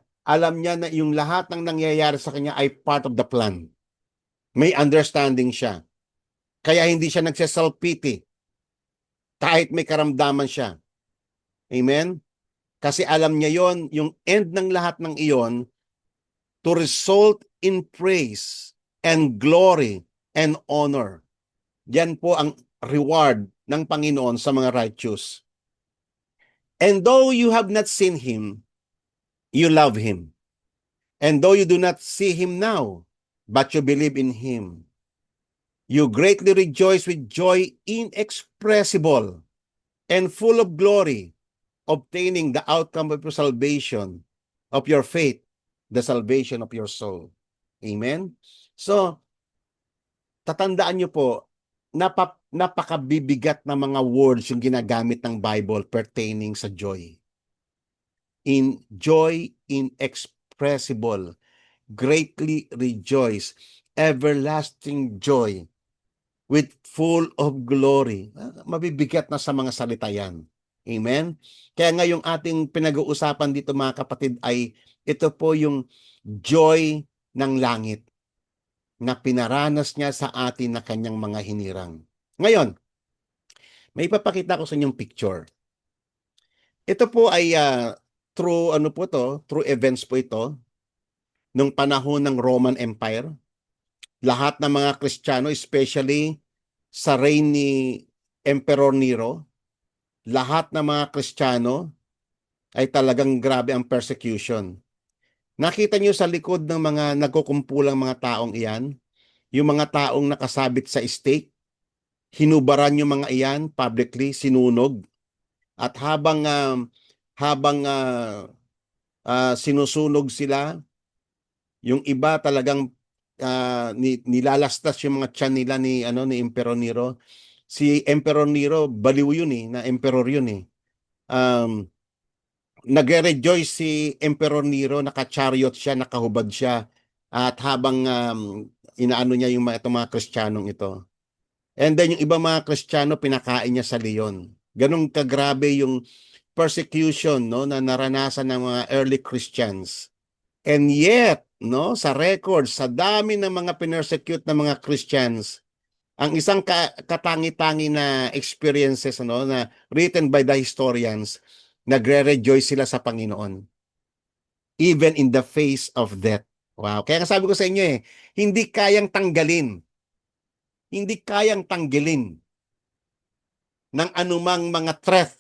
na yung lahat ng nangyayari sa kanya ay part of the plan. May understanding siya. Kaya hindi siya nagse-self-pity kahit may karamdaman siya. Amen? Kasi alam niya yon, yung end ng lahat ng iyon to result in praise and glory and honor. Yan po ang reward ng Panginoon sa mga righteous. And though you have not seen Him, you love Him. And though you do not see Him now, but you believe in Him, you greatly rejoice with joy inexpressible and full of glory, obtaining the outcome of your salvation, of your faith, the salvation of your soul. Amen? So, tatandaan niyo po, napakabibigat na mga words yung ginagamit ng Bible pertaining sa joy. In joy inexpressible, greatly rejoice, everlasting joy, with full of glory. Mabibigat na sa mga salita yan. Amen? Kaya nga yung ating pinag-uusapan dito mga kapatid ay ito po yung joy ng langit na pinaranas niya sa atin na kanyang mga hinirang. Ngayon, may ipapakita ko sa inyong picture. Ito po ay true events po ito nung panahon ng Roman Empire. Lahat ng mga Kristiyano, especially sa reign ni Emperor Nero, lahat ng mga Kristiyano ay talagang grabe ang persecution. Nakita niyo sa likod ng mga nagkukumpulang mga taong iyan, yung mga taong nakasabit sa stake, hinubaran yung mga iyan publicly, sinunog. At habang sinusunog sila, yung iba talagang nilalastas yung mga tiyan nila ni Emperor Nero. Si Emperor Nero, baliw yun na emperor yun nagre-rejoice si Emperor Nero, naka-chariot siya, nakahubad siya, at habang inaano niya itong mga Kristiyanong ito. And then yung iba mga Kristiyano, pinakain niya sa leon. Ganun kagrabe yung persecution na naranasan ng mga early Christians. And yet, sa record, sa dami ng mga pinersecute ng mga Christians, ang isang katangi-tangi na experiences na written by the historians, nagre-rejoice sila sa Panginoon. Even in the face of death. Wow. Kaya sabi ko sa inyo hindi kayang tanggalin. Hindi kayang tanggalin ng anumang mga threat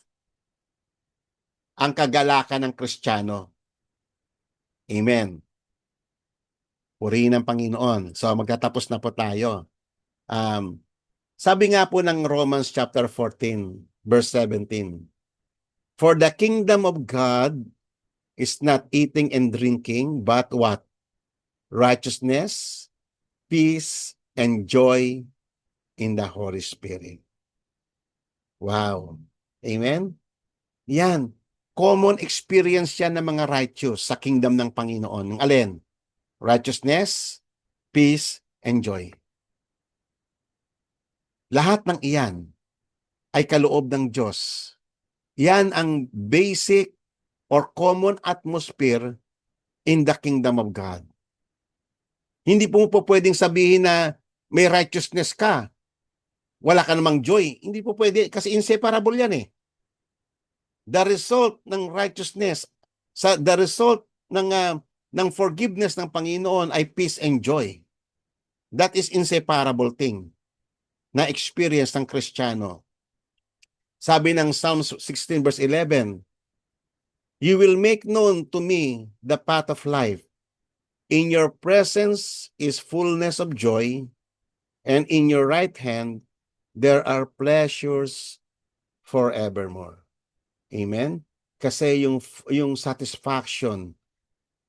ang kagalakan ng Kristiyano. Amen. Purihin ang Panginoon. So magtatapos na po tayo. Sabi nga po ng Romans chapter 14, verse 17, for the kingdom of God is not eating and drinking, but what? Righteousness, peace, and joy in the Holy Spirit. Wow. Amen? Yan. Common experience yan ng mga righteous sa kingdom ng Panginoon. Ng alin? Righteousness, peace, and joy. Lahat ng iyan ay kaloob ng Diyos. Yan ang basic or common atmosphere in the kingdom of God. Hindi po pwedeng sabihin na may righteousness ka, wala ka namang joy. Hindi po pwede kasi inseparable yan The result ng righteousness, the result ng ng forgiveness ng Panginoon ay peace and joy. That is inseparable thing na experience ng Kristiyano. Sabi ng Psalms 16 verse 11, "You will make known to me the path of life. In your presence is fullness of joy, and in your right hand there are pleasures forevermore." Amen? Kasi yung satisfaction,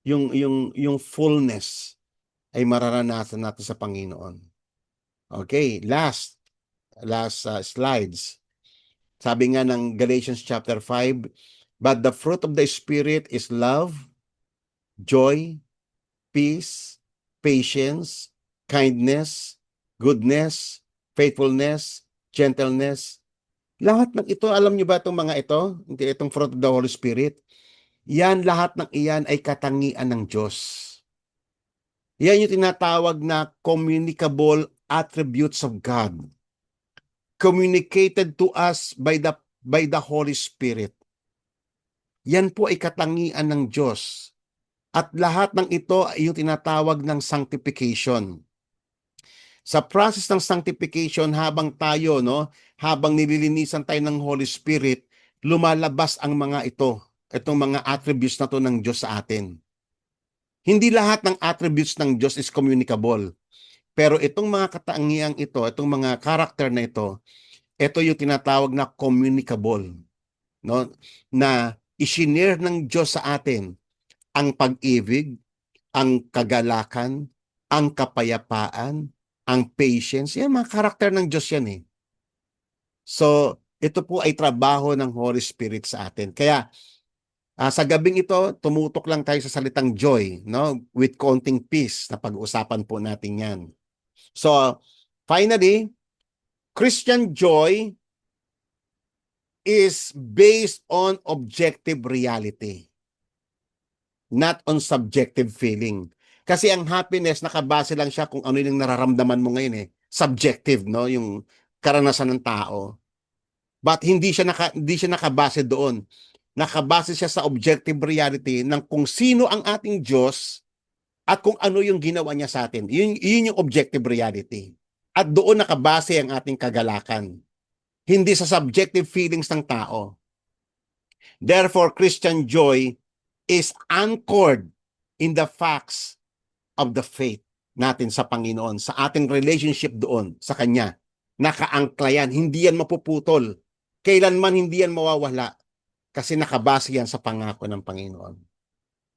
yung fullness ay mararanasan natin sa Panginoon. Okay, last slides. Sabi nga ng Galatians chapter 5, "But the fruit of the Spirit is love, joy, peace, patience, kindness, goodness, faithfulness, gentleness." Lahat ng ito, alam niyo ba itong mga ito? Itong fruit of the Holy Spirit? Yan, lahat ng iyan ay katangian ng Diyos. Yan yung tinatawag na communicable attributes of God. Communicated to us by the Holy Spirit. Yan po ay katangian ng Diyos. At lahat ng ito ay yung tinatawag ng sanctification. Sa process ng sanctification, habang tayo, habang nililinisan tayo ng Holy Spirit, lumalabas ang mga ito, itong mga attributes na to ng Diyos sa atin. Hindi lahat ng attributes ng Diyos is communicable. Pero itong mga katangiang ito, itong mga character na ito yung tinatawag na communicable, no? Na isinare ng Diyos sa atin ang pag-ibig, ang kagalakan, ang kapayapaan, ang patience. Yan, mga karakter ng Diyos yan eh. So, ito po ay trabaho ng Holy Spirit sa atin. Kaya, sa gabing ito, tumutok lang tayo sa salitang joy, no? With konting peace, na pag-uusapan po natin yan. So, finally, Christian joy is based on objective reality, not on subjective feeling. Kasi ang happiness, nakabase lang siya kung ano yung nararamdaman mo ngayon eh. Subjective, no? Yung karanasan ng tao. But hindi siya nakabase doon. Nakabase siya sa objective reality ng kung sino ang ating Diyos at kung ano yung ginawa niya sa atin. Yun yung objective reality. At doon nakabase ang ating kagalakan. Hindi sa subjective feelings ng tao. Therefore, Christian joy is anchored in the facts of the faith natin sa Panginoon, sa ating relationship doon, sa Kanya. Nakaangkla yan, hindi yan mapuputol. Kailanman hindi yan mawawala kasi nakabase yan sa pangako ng Panginoon.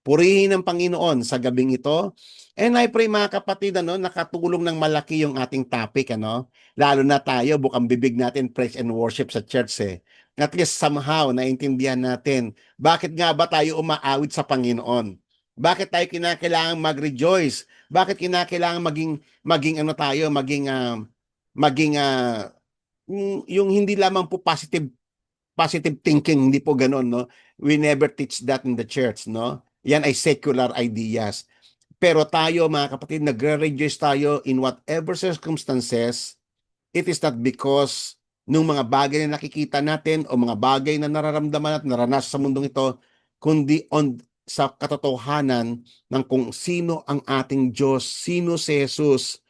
Purihin ng Panginoon sa gabing ito. And I pray mga kapatid, nakatulong ng malaki yung ating topic, lalo na tayo, bukang bibig natin, praise and worship sa church eh. At least somehow, naintindihan natin, bakit nga ba tayo umaawit sa Panginoon? Bakit tayo kinakailangan mag-rejoice? Bakit kinakailangan maging yung hindi lamang po positive thinking, hindi po ganoon, no? We never teach that in the church, no? Yan ay secular ideas. Pero tayo, mga kapatid, nagre-rejoice tayo in whatever circumstances. It is not because nung mga bagay na nakikita natin o mga bagay na nararamdaman at naranasan sa mundong ito, kundi sa katotohanan ng kung sino ang ating Diyos, sino si Jesus,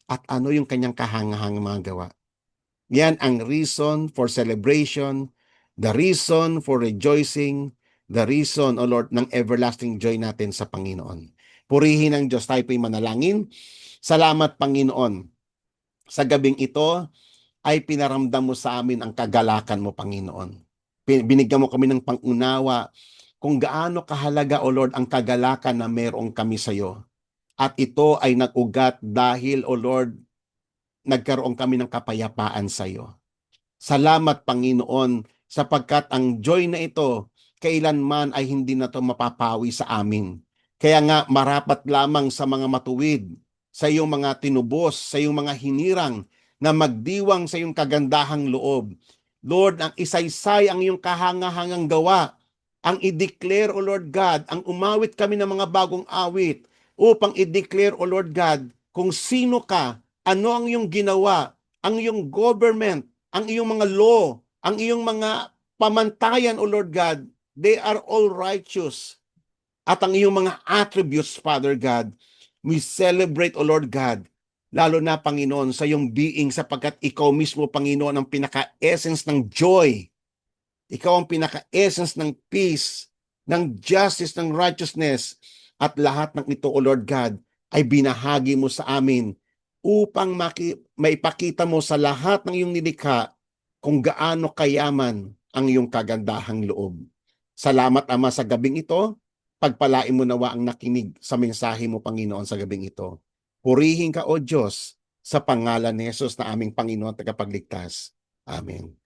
at ano yung kanyang kahangahangang mga gawa. Yan ang reason for celebration, the reason for rejoicing, the reason, O Lord, ng everlasting joy natin sa Panginoon. Purihin ang Diyos, tayo po'y manalangin. Salamat, Panginoon. Sa gabing ito ay pinaramdam mo sa amin ang kagalakan mo, Panginoon. Binigyan mo kami ng pangunawa kung gaano kahalaga, O Lord, ang kagalakan na mayroong kami sa iyo. At ito ay nag-ugat dahil, O Lord, nagkaroon kami ng kapayapaan sa iyo. Salamat, Panginoon, sapagkat ang joy na ito kailanman ay hindi na ito mapapawi sa amin. Kaya nga marapat lamang sa mga matuwid, sa iyong mga tinubos, sa iyong mga hinirang na magdiwang sa iyong kagandahang loob. Lord, ang isaysay ang iyong kahangahangang gawa, ang i-declare, O Lord God, ang umawit kami ng mga bagong awit upang i-declare, O Lord God, kung sino ka, ano ang iyong ginawa, ang iyong government, ang iyong mga law, ang iyong mga pamantayan, O Lord God, they are all righteous. at ang iyong mga attributes, Father God. We celebrate, O Lord God, lalo na, Panginoon, sa iyong being sapagkat ikaw mismo, Panginoon, ang pinaka-essence ng joy. Ikaw ang pinaka-essence ng peace, ng justice, ng righteousness. At lahat ng ito, O Lord God, ay binahagi mo sa amin upang maipakita mo sa lahat ng iyong nilikha kung gaano kayaman ang iyong kagandahang loob. Salamat, Ama, sa gabing ito. Pagpalain mo nawa ang nakinig sa mensahe mo, Panginoon, sa gabing ito. Purihin ka, O Diyos, sa pangalan ni Jesus na aming Panginoon at tagapagligtas. Amen.